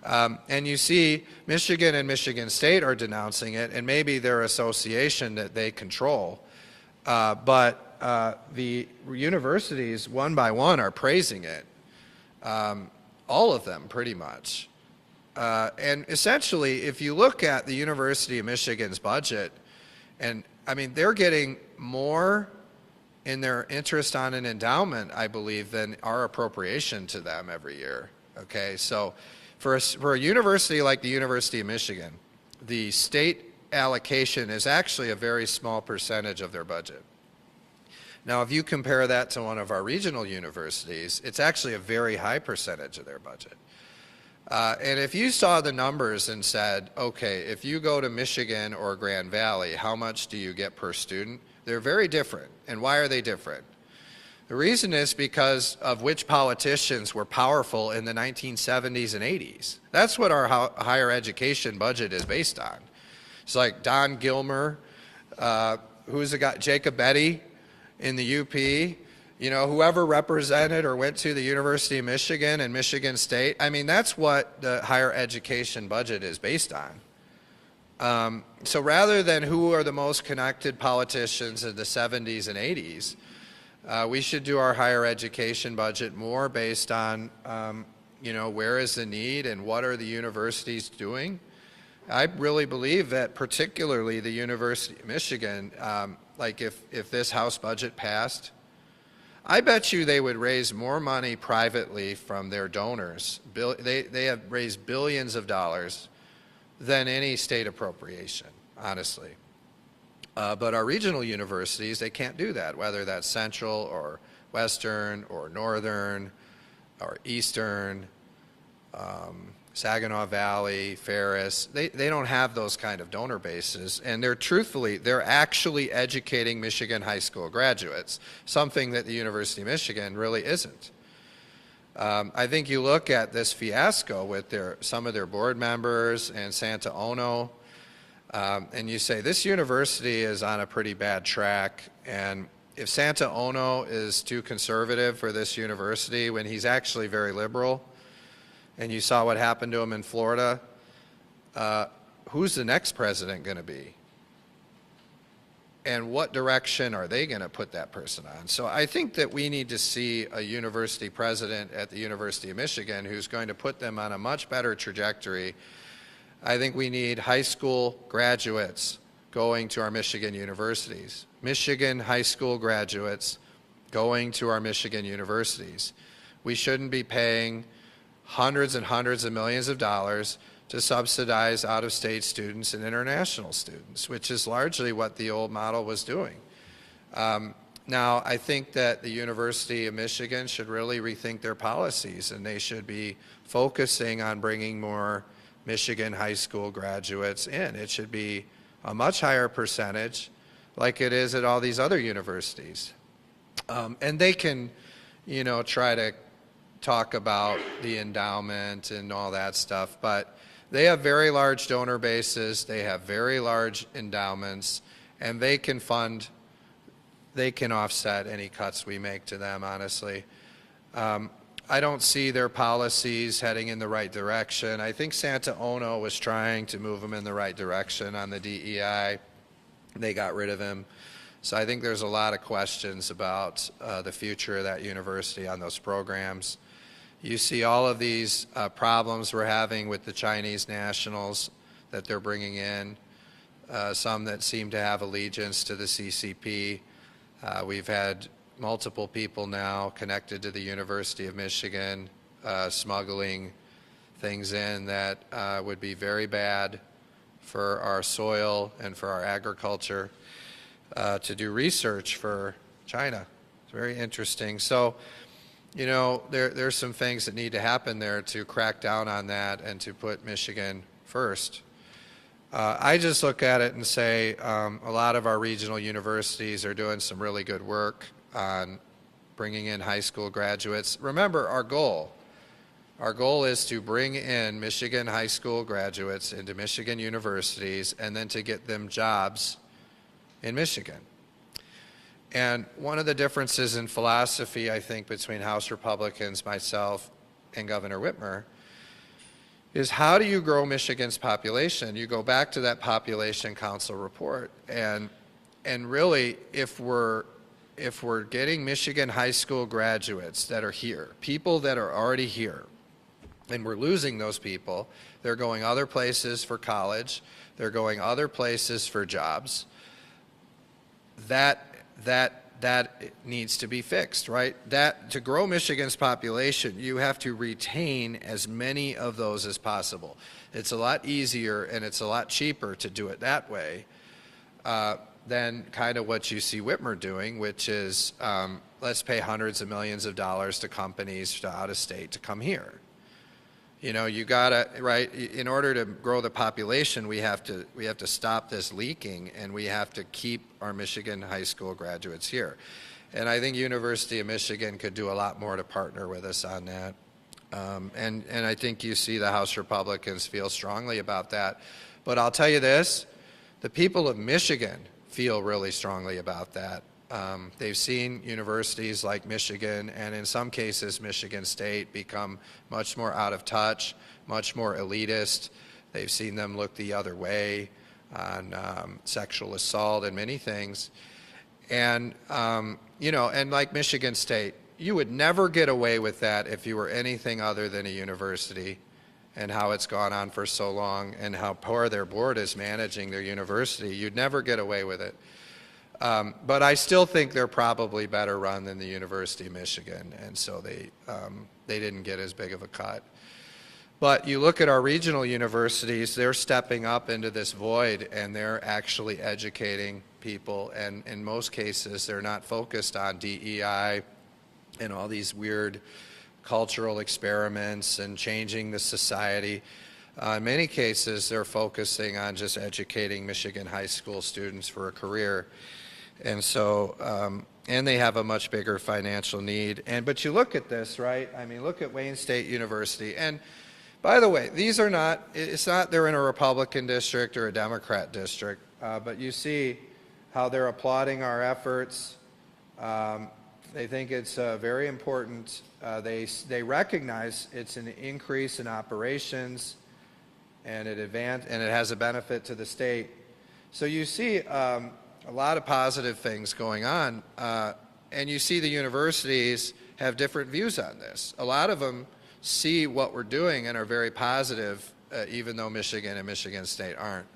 And you see Michigan and Michigan State are denouncing it, and maybe their association that they control. But the universities, one by one, are praising it. All of them, pretty much. And essentially, if you look at the University of Michigan's budget, and I mean, they're getting more in their interest on an endowment, I believe, than our appropriation to them every year. Okay, so for a university like the University of Michigan, the state allocation is actually a very small percentage of their budget. Now, if you compare that to one of our regional universities, it's actually a very high percentage of their budget. And if you saw the numbers and said, okay, if you go to Michigan or Grand Valley, how much do you get per student? They're very different. And why are they different? The reason is because of which politicians were powerful in the 1970s and 80s. That's what our higher education budget is based on. It's like Don Gilmer, who's the guy, Jacob Betty in the UP, you know, whoever represented or went to the University of Michigan and Michigan State. I mean, that's what the higher education budget is based on. So rather than who are the most connected politicians in the 70s and 80s, we should do our higher education budget more based on, you know, where is the need and what are the universities doing. I really believe that particularly the University of Michigan, like if this House budget passed, I bet you they would raise more money privately from their donors. They have raised billions of dollars than any state appropriation. honestly. But our regional universities, they can't do that, whether that's Central or Western or Northern or Eastern, Saginaw Valley, Ferris. They don't have those kind of donor bases. And they're actually educating Michigan high school graduates, something that the University of Michigan really isn't. I think you look at this fiasco with some of their board members and Santa Ono, and you say, this university is on a pretty bad track, and if Santa Ono is too conservative for this university when he's actually very liberal, and you saw what happened to him in Florida, who's the next president going to be? And what direction are they going to put that person on? So I think that we need to see a university president at the University of Michigan who's going to put them on a much better trajectory. I think we need high school graduates going to our Michigan universities. Michigan high school graduates going to our Michigan universities. We shouldn't be paying hundreds and hundreds of millions of dollars to subsidize out-of-state students and international students, which is largely what the old model was doing. Now, I think that the University of Michigan should really rethink their policies, and they should be focusing on bringing more Michigan high school graduates in. It should be a much higher percentage, like it is at all these other universities. And they can, try to talk about the endowment and all that stuff, but they have very large donor bases, they have very large endowments, and they can offset any cuts we make to them, honestly. I don't see their policies heading in the right direction. I think Santa Ono was trying to move them in the right direction on the DEI. They got rid of him. So I think there's a lot of questions about the future of that university on those programs. You see all of these problems we're having with the Chinese nationals that they're bringing in, some that seem to have allegiance to the CCP. We've had multiple people now connected to the University of Michigan smuggling things in that would be very bad for our soil and for our agriculture to do research for China. It's very interesting. So, there's some things that need to happen there to crack down on that and to put Michigan first. I just look at it and say a lot of our regional universities are doing some really good work on bringing in high school graduates. Remember our goal. Our goal is to bring in Michigan high school graduates into Michigan universities and then to get them jobs in Michigan. And one of the differences in philosophy, I think, between House Republicans, myself, and Governor Whitmer is how do you grow Michigan's population? You go back to that population council report, and really, if we're getting Michigan high school graduates that are here, people that are already here, and we're losing those people, they're going other places for college, they're going other places for jobs, that needs to be fixed, right? That to grow Michigan's population, you have to retain as many of those as possible. It's a lot easier and it's a lot cheaper to do it that way than kind of what you see Whitmer doing, which is let's pay hundreds of millions of dollars to companies out of state to come here. You gotta, right, in order to grow the population, we have to stop this leaking, and we have to keep our Michigan high school graduates here. And I think University of Michigan could do a lot more to partner with us on that. And I think you see the House Republicans feel strongly about that. But I'll tell you this, the people of Michigan feel really strongly about that. They've seen universities like Michigan, and in some cases Michigan State, become much more out of touch, much more elitist. They've seen them look the other way on sexual assault and many things. And, and like Michigan State, you would never get away with that if you were anything other than a university, and how it's gone on for so long and how poor their board is managing their university. You'd never get away with it. But I still think they're probably better run than the University of Michigan, and so they didn't get as big of a cut. But you look at our regional universities, they're stepping up into this void and they're actually educating people. And in most cases, they're not focused on DEI and all these weird cultural experiments and changing the society. In many cases, they're focusing on just educating Michigan high school students for a career. And so, and they have a much bigger financial need. But you look at this, right? I mean, look at Wayne State University. And by the way, these are not, it's not they're in a Republican district or a Democrat district, but you see how they're applauding our efforts. They think it's very important. They recognize it's an increase in operations and it has a benefit to the state. So you see a lot of positive things going on, and you see the universities have different views on this. A lot of them see what we're doing and are very positive, even though Michigan and Michigan State aren't.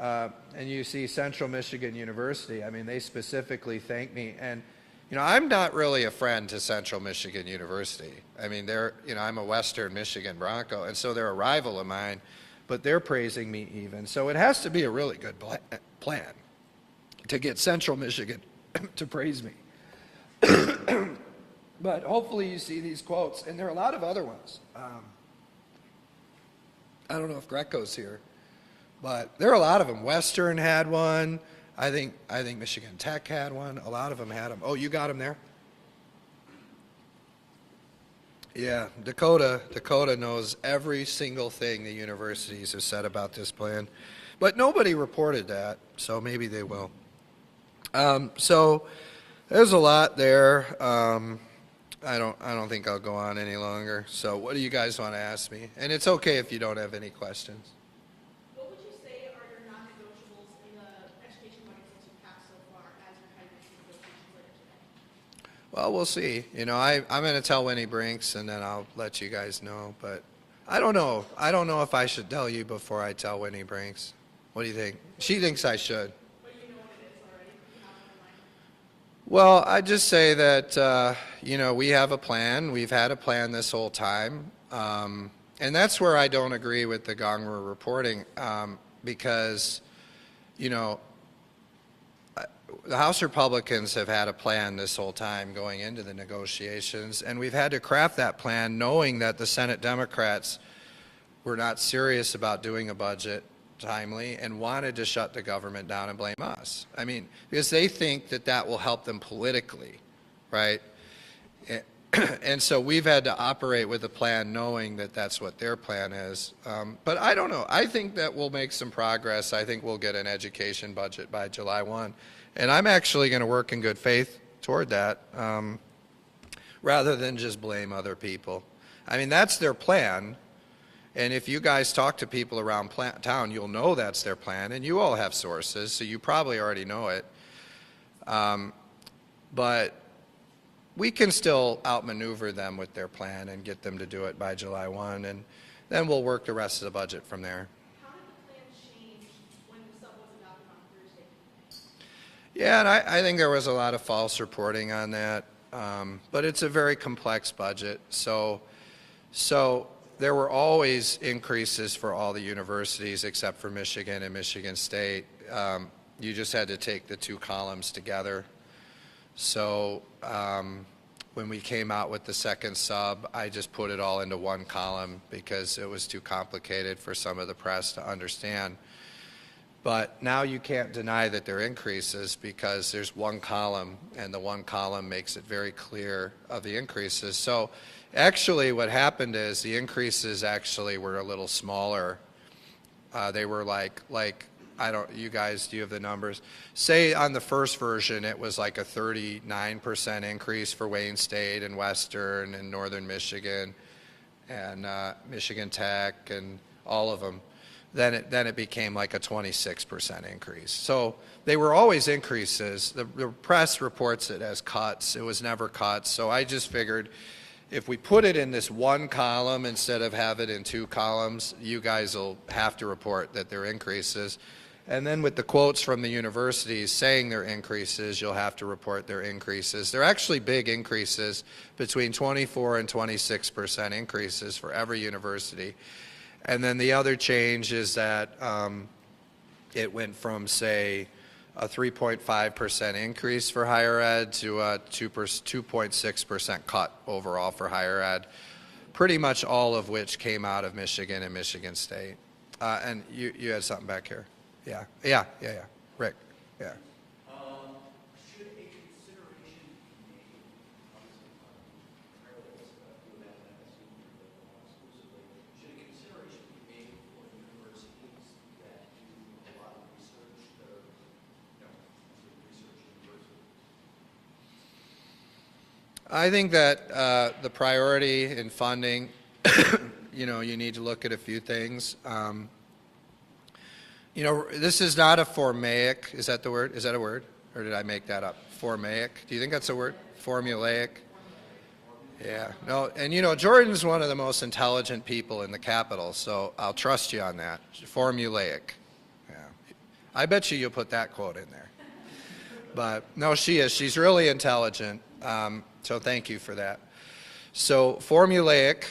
And you see Central Michigan University, I mean, they specifically thank me. And, you know, I'm not really a friend to Central Michigan University. I mean, I'm a Western Michigan Bronco, and so they're a rival of mine, but they're praising me even. So it has to be a really good plan to get Central Michigan to praise me. But hopefully you see these quotes, and there are a lot of other ones. I don't know if Greco's here, but there are a lot of them. Western had one. I think Michigan Tech had one. A lot of them had them. Oh, you got them there? Yeah, Dakota knows every single thing the universities have said about this plan, but nobody reported that, so maybe they will. So there's a lot there. I don't think I'll go on any longer. So what do you guys want to ask me? And it's okay if you don't have any questions. What would you say are your non-negotiables in the education budget since you passed so far as you're heading into negotiations later today? Well, we'll see. You know, I'm going to tell Winnie Brinks, and then I'll let you guys know. But I don't know. I don't know if I should tell you before I tell Winnie Brinks. What do you think? She thinks I should. But you know what it is already? You have it in mind? Well, I just say that, you know, we have a plan. We've had a plan this whole time. And that's where I don't agree with the Gongwer reporting, because, you know, the House Republicans have had a plan this whole time going into the negotiations, and we've had to craft that plan knowing that the Senate Democrats were not serious about doing a budget timely and wanted to shut the government down and blame us. I mean, because they think that that will help them politically, right? And so we've had to operate with a plan knowing that that's what their plan is. But I don't know. I think that we'll make some progress. I think we'll get an education budget by July 1. And I'm actually going to work in good faith toward that, rather than just blame other people. I mean, that's their plan. And if you guys talk to people around town, you'll know that's their plan. And you all have sources, so you probably already know it. But we can still outmaneuver them with their plan and get them to do it by July 1. And then we'll work the rest of the budget from there. How did the plan change when the sub was adopted on Thursday? Yeah, and I think there was a lot of false reporting on that. But it's a very complex budget. So there were always increases for all the universities except for Michigan and Michigan State. You just had to take the two columns together. So when we came out with the second sub, I just put it all into one column because it was too complicated for some of the press to understand. But now you can't deny that there are increases because there's one column, and the one column makes it very clear of the increases. So actually what happened is the increases actually were a little smaller. They were like you guys, do you have the numbers? Say on the first version, it was like a 39% increase for Wayne State and Western and Northern Michigan and Michigan Tech and all of them. Then it became like a 26% increase. So they were always increases. The press reports it as cuts. It was never cuts. So I just figured if we put it in this one column instead of have it in two columns, you guys will have to report that there are increases. And then with the quotes from the universities saying their increases, you'll have to report their increases. They're actually big increases, between 24 and 26% increases for every university. And then the other change is that it went from, say, a 3.5% increase for higher ed to a 2.6% cut overall for higher ed, pretty much all of which came out of Michigan and Michigan State. And you had something back here. Yeah. Rick, yeah. Should a consideration be made, should a consideration be made for universities that do a lot of research that are, research universities? I think that the priority in funding, you need to look at a few things. This is not a formaic, is that the word? Is that a word? Or did I make that up? Formaic? Do you think that's a word? Formulaic? Yeah. No, and Jordan's one of the most intelligent people in the Capitol, so I'll trust you on that. Formulaic. Yeah. I bet you'll put that quote in there. But no, she is. She's really intelligent. So thank you for that. So formulaic,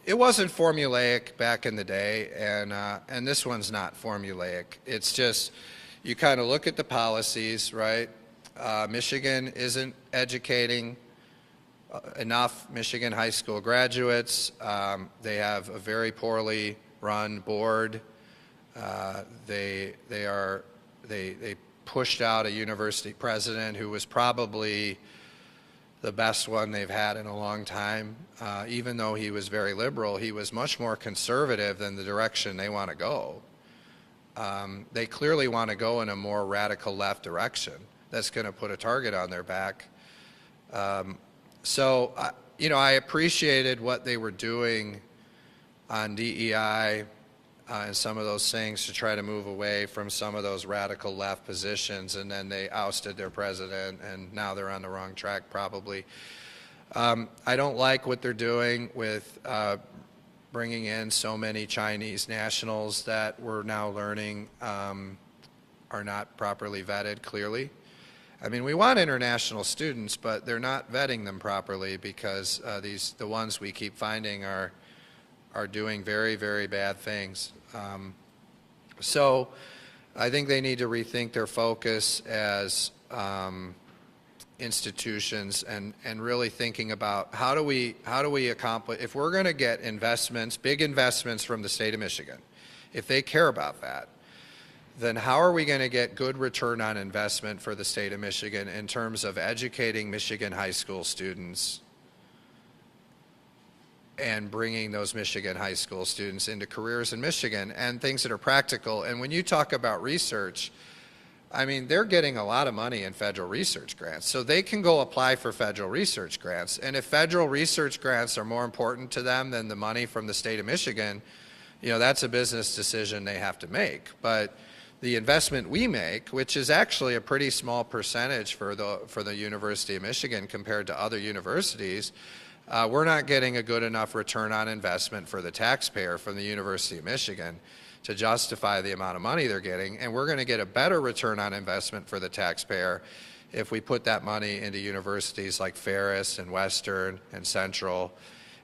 it wasn't formulaic back in the day, and this one's not formulaic. It's just you kind of look at the policies, right? Michigan isn't educating enough Michigan high school graduates. They have a very poorly run board. They pushed out a university president who was probably the best one they've had in a long time. Even though he was very liberal, he was much more conservative than the direction they want to go. They clearly want to go in a more radical left direction that's going to put a target on their back. So I appreciated what they were doing on DEI and some of those things to try to move away from some of those radical left positions, and then they ousted their president, and now they're on the wrong track probably. I don't like what they're doing with bringing in so many Chinese nationals that we're now learning are not properly vetted clearly. I mean, we want international students, but they're not vetting them properly because the ones we keep finding are doing very, very bad things. So I think they need to rethink their focus as institutions and really thinking about how do we accomplish, if we're going to get investments, big investments from the state of Michigan, if they care about that, then how are we going to get good return on investment for the state of Michigan in terms of educating Michigan high school students and bringing those Michigan high school students into careers in Michigan and things that are practical. And when you talk about research, I mean, they're getting a lot of money in federal research grants, so they can go apply for federal research grants. And if federal research grants are more important to them than the money from the state of Michigan, that's a business decision they have to make. But the investment we make, which is actually a pretty small percentage for the University of Michigan compared to other universities, we're not getting a good enough return on investment for the taxpayer from the University of Michigan to justify the amount of money they're getting, and we're going to get a better return on investment for the taxpayer if we put that money into universities like Ferris and Western and Central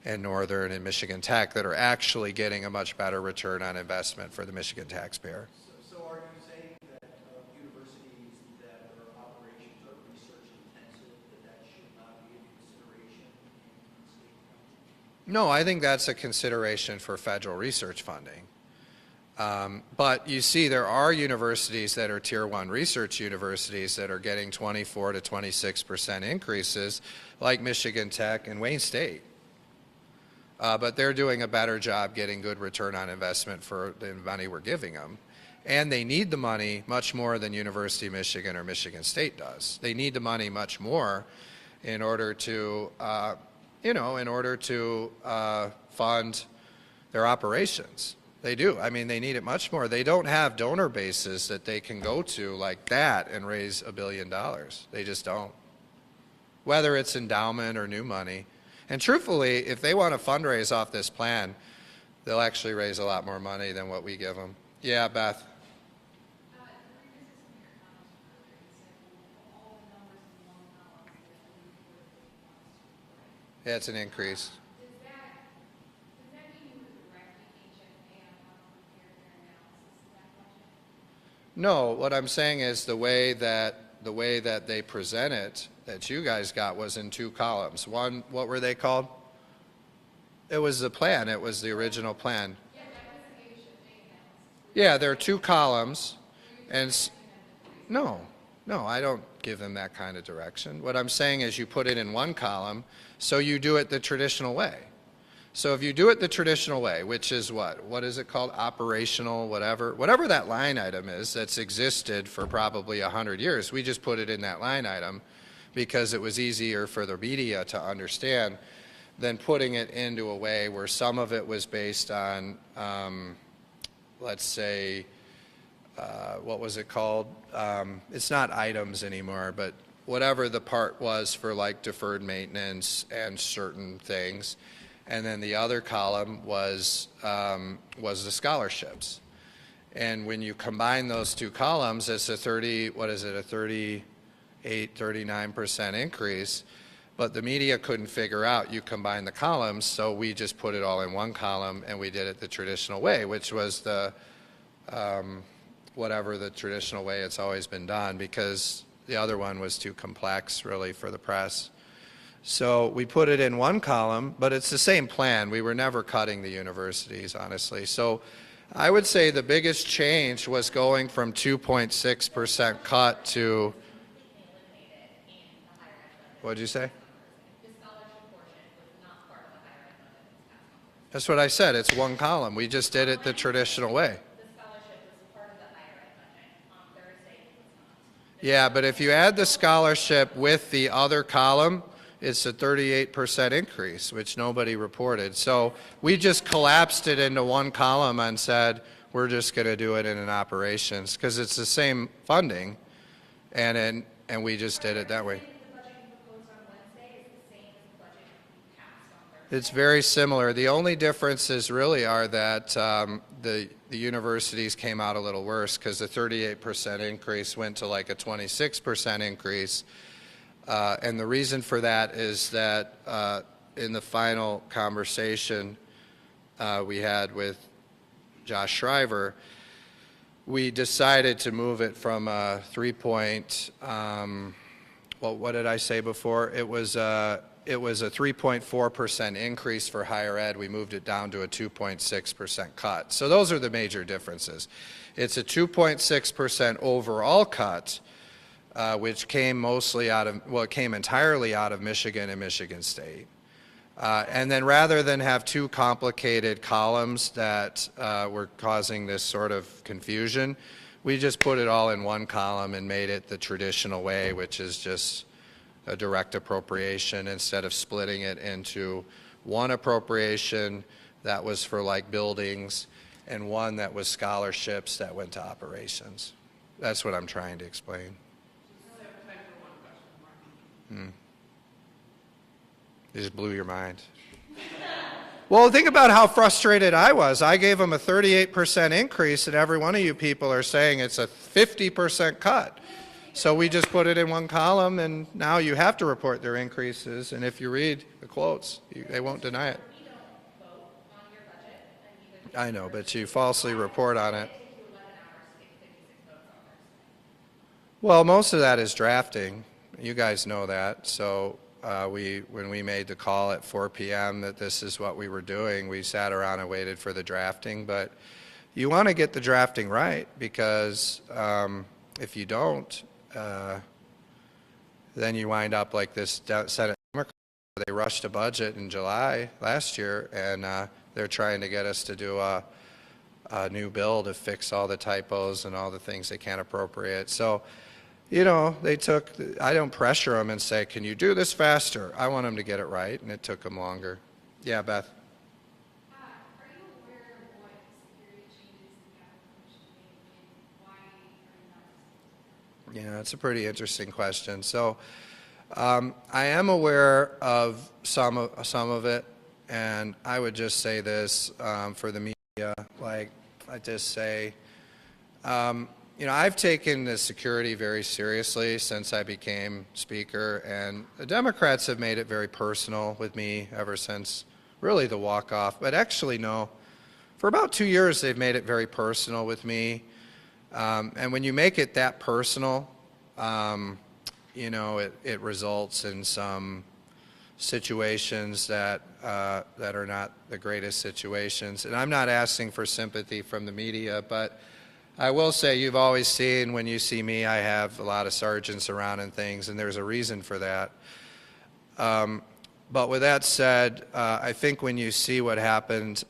and Northern and Michigan Tech that are actually getting a much better return on investment for the Michigan taxpayer. So are you saying that universities that their operations are research intensive, that should not be a consideration in state funding? No, I think that's a consideration for federal research funding. But you see, there are universities that are Tier 1 research universities that are getting 24 to 26% increases, like Michigan Tech and Wayne State. But they're doing a better job getting good return on investment for the money we're giving them. And they need the money much more than University of Michigan or Michigan State does. They need the money much more in order to, fund their operations. They do. I mean, they need it much more. They don't have donor bases that they can go to like that and raise $1 billion. They just don't. Whether it's endowment or new money. And truthfully, if they want to fundraise off this plan, they'll actually raise a lot more money than what we give them. Yeah, Beth. Yeah, it's an increase. Does that mean you would directly HFA on compared their analysis of that budget? No, what I'm saying is the way that they present it, that you guys got, was in two columns. One, what were they called? It was the plan. It was the original plan. Yeah, that was the HFA analysis. Yeah, there are two columns, and no, I don't give them that kind of direction. What I'm saying is you put it in one column, so you do it the traditional way. So if you do it the traditional way, which is what? What is it called? Operational, whatever that line item is that's existed for probably 100 years, we just put it in that line item because it was easier for the media to understand than putting it into a way where some of it was based on, let's say, what was it called? It's not items anymore, but whatever the part was for like deferred maintenance and certain things. And then the other column was the scholarships. And when you combine those two columns, it's a 38, 39% increase. But the media couldn't figure out you combine the columns, so we just put it all in one column and we did it the traditional way, which was the whatever the traditional way it's always been done, because the other one was too complex really for the press. So we put it in one column, but it's the same plan. We were never cutting the universities, honestly. So I would say the biggest change was going from 2.6% cut to, what did you say? That's what I said. It's one column. We just did it the traditional way. Yeah, but if you add the scholarship with the other column, it's a 38% increase, which nobody reported. So we just collapsed it into one column and said, we're just going to do it in an operations, because it's the same funding, and we just did it that way. It's very similar. The only differences really are that the universities came out a little worse, because the 38% increase went to like a 26% increase. And the reason for that is that in the final conversation we had with Josh Shriver, we decided to move it from a what did I say before? It was a 3.4% increase for higher ed. We moved it down to a 2.6% cut. So those are the major differences. It's a 2.6% overall cut, which came mostly out of, well, it came entirely out of Michigan and Michigan State. And then rather than have two complicated columns that were causing this sort of confusion, we just put it all in one column and made it the traditional way, which is just a direct appropriation instead of splitting it into one appropriation that was for like buildings and one that was scholarships that went to operations. That's what I'm trying to explain. You just blew your mind. Well, think about how frustrated I was. I gave them a 38% increase, and every one of you people are saying it's a 50% cut. So we just put it in one column, and now you have to report their increases. And if you read the quotes, they won't deny it. I know, but you falsely report on it. Well, most of that is drafting. You guys know that. So when we made the call at 4 p.m. that this is what we were doing, we sat around and waited for the drafting. But you want to get the drafting right, because if you don't, then you wind up like this Senate Democrat. They rushed a budget in July last year, and they're trying to get us to do a new bill to fix all the typos and all the things they can't appropriate. So, you know, I don't pressure them and say, can you do this faster? I want them to get it right, and it took them longer. Yeah, Beth? Are you aware of what security changes the capital commission made and why are you not? Yeah, it's a pretty interesting question. So I am aware of some of it, and I would just say this for the media, like I just say, I've taken the security very seriously since I became Speaker, and the Democrats have made it very personal with me ever since really the walk-off. But actually, no, for about 2 years they've made it very personal with me. And when you make it that personal, it results in some situations that are not the greatest situations. And I'm not asking for sympathy from the media, but I will say you've always seen, when you see me, I have a lot of sergeants around and things, and there's a reason for that. But with that said, I think when you see what happened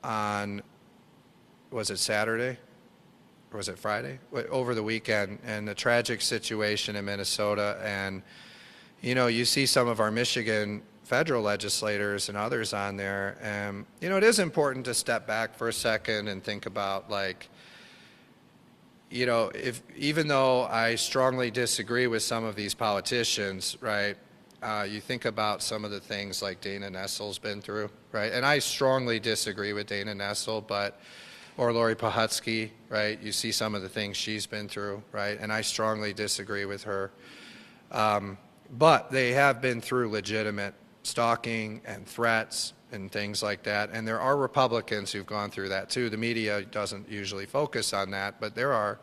on, was it Saturday? Or was it Friday? Over the weekend, and the tragic situation in Minnesota, and you see some of our Michigan federal legislators and others on there, and it is important to step back for a second and think about, like, if, even though I strongly disagree with some of these politicians, right, you think about some of the things like Dana Nessel's been through, right, and I strongly disagree with Dana Nessel, or Lori Pahutsky, right, you see some of the things she's been through, right, and I strongly disagree with her. But they have been through legitimate stalking and threats and things like that, and there are Republicans who've gone through that too. The media doesn't usually focus on that, but there are.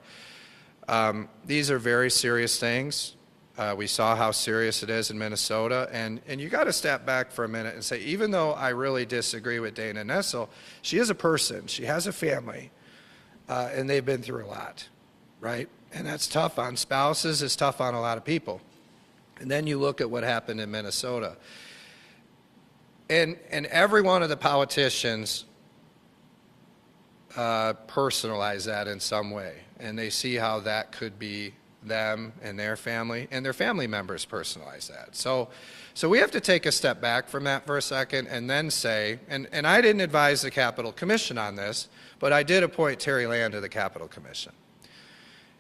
These are very serious things. We saw how serious it is in Minnesota, and you got to step back for a minute and say, even though I really disagree with Dana Nessel, she is a person, she has a family, and they've been through a lot, right? And that's tough on spouses, it's tough on a lot of people. And then you look at what happened in Minnesota. And every one of the politicians personalize that in some way. And they see how that could be them and their family members personalize that. So we have to take a step back from that for a second and then say, and I didn't advise the Capitol Commission on this, but I did appoint Terry Land to the Capitol Commission.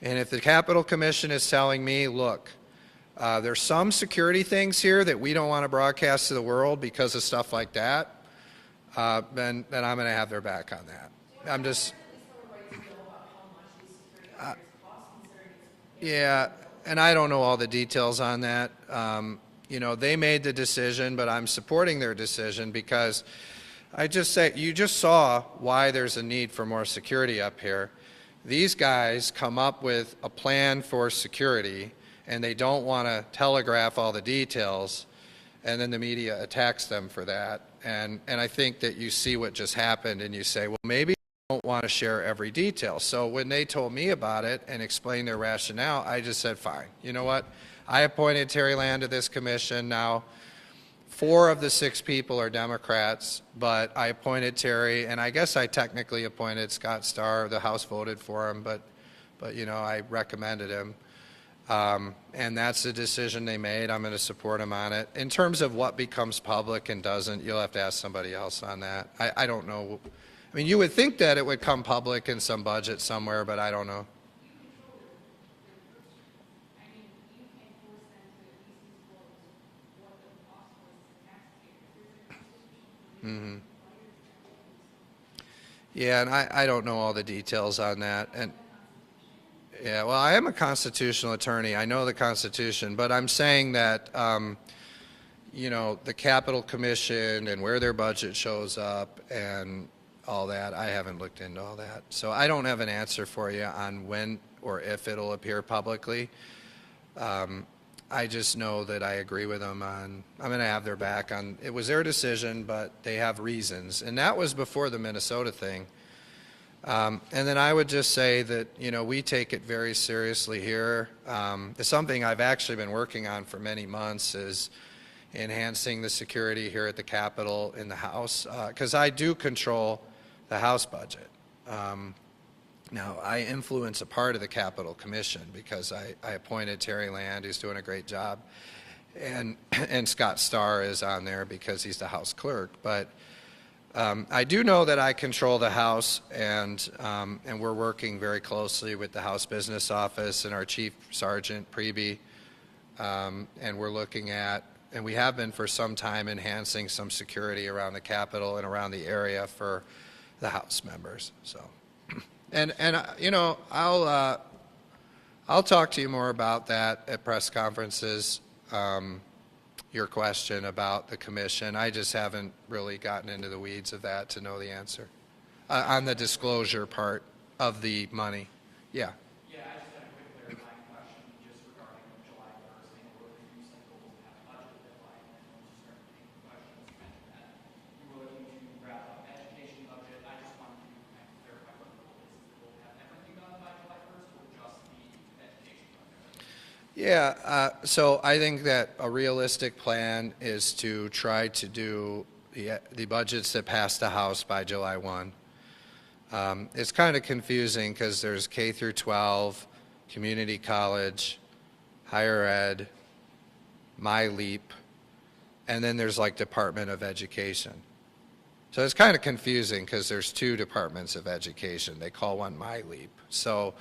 And if the Capitol Commission is telling me, look, there's some security things here that we don't want to broadcast to the world because of stuff like that, then I'm going to have their back on that. I'm just, yeah, and I don't know all the details on that. They made the decision, but I'm supporting their decision because I just say, you just saw why there's a need for more security up here. These guys come up with a plan for security, and they don't want to telegraph all the details, and then the media attacks them for that. And I think that you see what just happened, and you say, well, maybe they don't want to share every detail. So when they told me about it and explained their rationale, I just said, fine. You know what? I appointed Terry Land to this commission. Now, 4 of the 6 people are Democrats, but I appointed Terry, and I guess I technically appointed Scott Starr. The House voted for him, but I recommended him. And that's the decision they made. I'm going to support them on it. In terms of what becomes public and doesn't, you'll have to ask somebody else on that. I don't know. I mean, you would think that it would come public in some budget somewhere, but I don't know. Mm-hmm. Yeah, and I don't know all the details on that. And yeah, well, I am a constitutional attorney. I know the Constitution, but I'm saying that, the Capitol Commission and where their budget shows up and all that, I haven't looked into all that. So I don't have an answer for you on when or if it'll appear publicly. I just know that I agree with them on, I'm going to have their back on, it was their decision, but they have reasons. And that was before the Minnesota thing. And then I would just say that, we take it very seriously here. It's something I've actually been working on for many months, is enhancing the security here at the Capitol in the House, because I do control the House budget. Now, I influence a part of the Capitol Commission because I appointed Terry Land, who's doing a great job, and Scott Starr is on there because he's the House clerk. But I do know that I control the House, and we're working very closely with the House Business Office and our Chief Sergeant Priebe, and we're looking at, and we have been for some time, enhancing some security around the Capitol and around the area for the House members. So You know, I'll talk to you more about that at press conferences. Your question about the commission, I just haven't really gotten into the weeds of that to know the answer on the disclosure part of the money. Yeah. Yeah, I just had a quick clarifying question just regarding July 1st. I know we're looking to goals and have a budget deadline, and then once you start taking questions, you mentioned that you were looking to wrap up education budget. I just wanted to kind of clarify what the goal is. Is the goal to have everything done by July 1st or just the education budget? Yeah, so I think that a realistic plan is to try to do the budgets that pass the House by July 1. It's kind of confusing because there's K through 12, community college, higher ed, MyLeap, and then there's like Department of Education. So it's kind of confusing because there's two departments of education. They call one MyLeap. So,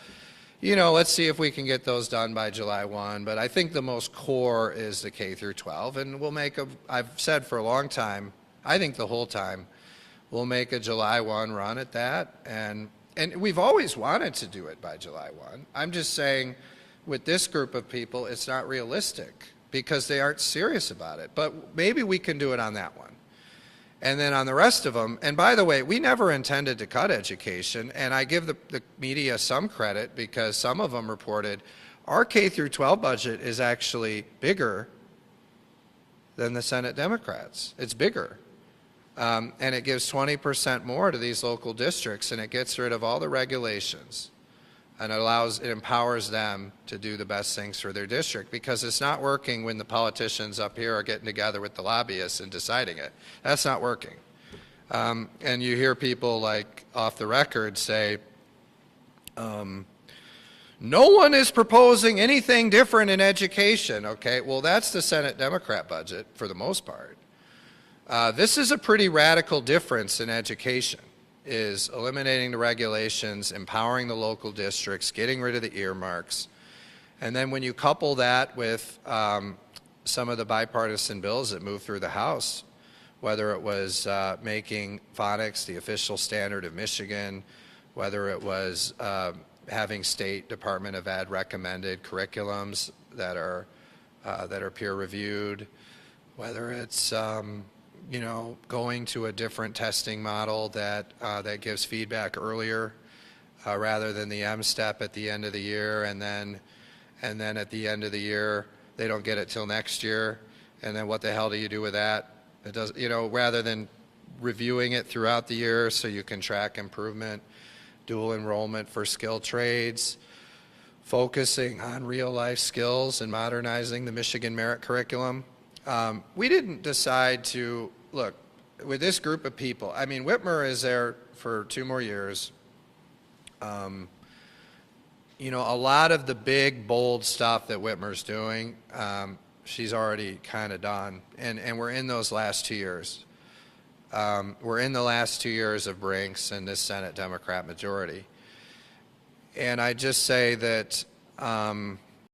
you know, let's see if we can get those done by July 1. But I think the most core is the K through 12, and we'll make I've said for a long time, I think the whole time, we'll make a July 1 run at that, and we've always wanted to do it by July 1. I'm just saying with this group of people, it's not realistic because they aren't serious about it. But maybe we can do it on that one. And then on the rest of them, and by the way, we never intended to cut education, and I give the media some credit because some of them reported our K through 12 budget is actually bigger than the Senate Democrats. It's bigger. And it gives 20% more to these local districts, and it gets rid of all the regulations, and it empowers them to do the best things for their district, because it's not working when the politicians up here are getting together with the lobbyists and deciding it. That's not working. And you hear people like off the record say, no one is proposing anything different in education. Okay, well, that's the Senate Democrat budget for the most part. This is a pretty radical difference in education, is eliminating the regulations, empowering the local districts, getting rid of the earmarks. And then when you couple that with some of the bipartisan bills that moved through the House, whether it was making phonics the official standard of Michigan, whether it was having State Department of Ed recommended curriculums that are peer reviewed, whether it's you know, going to a different testing model that gives feedback earlier rather than the M-step at the end of the year, and then at the end of the year they don't get it till next year, and then what the hell do you do with that? It does, you know, rather than reviewing it throughout the year so you can track improvement, dual enrollment for skilled trades, focusing on real life skills and modernizing the Michigan Merit Curriculum. We didn't decide to, look, with this group of people, I mean, Whitmer is there for 2 more years. You know, a lot of the big, bold stuff that Whitmer's doing, she's already kind of done. And we're in those last 2 years. We're in the last 2 years of Brinks and this Senate Democrat majority. And I just say that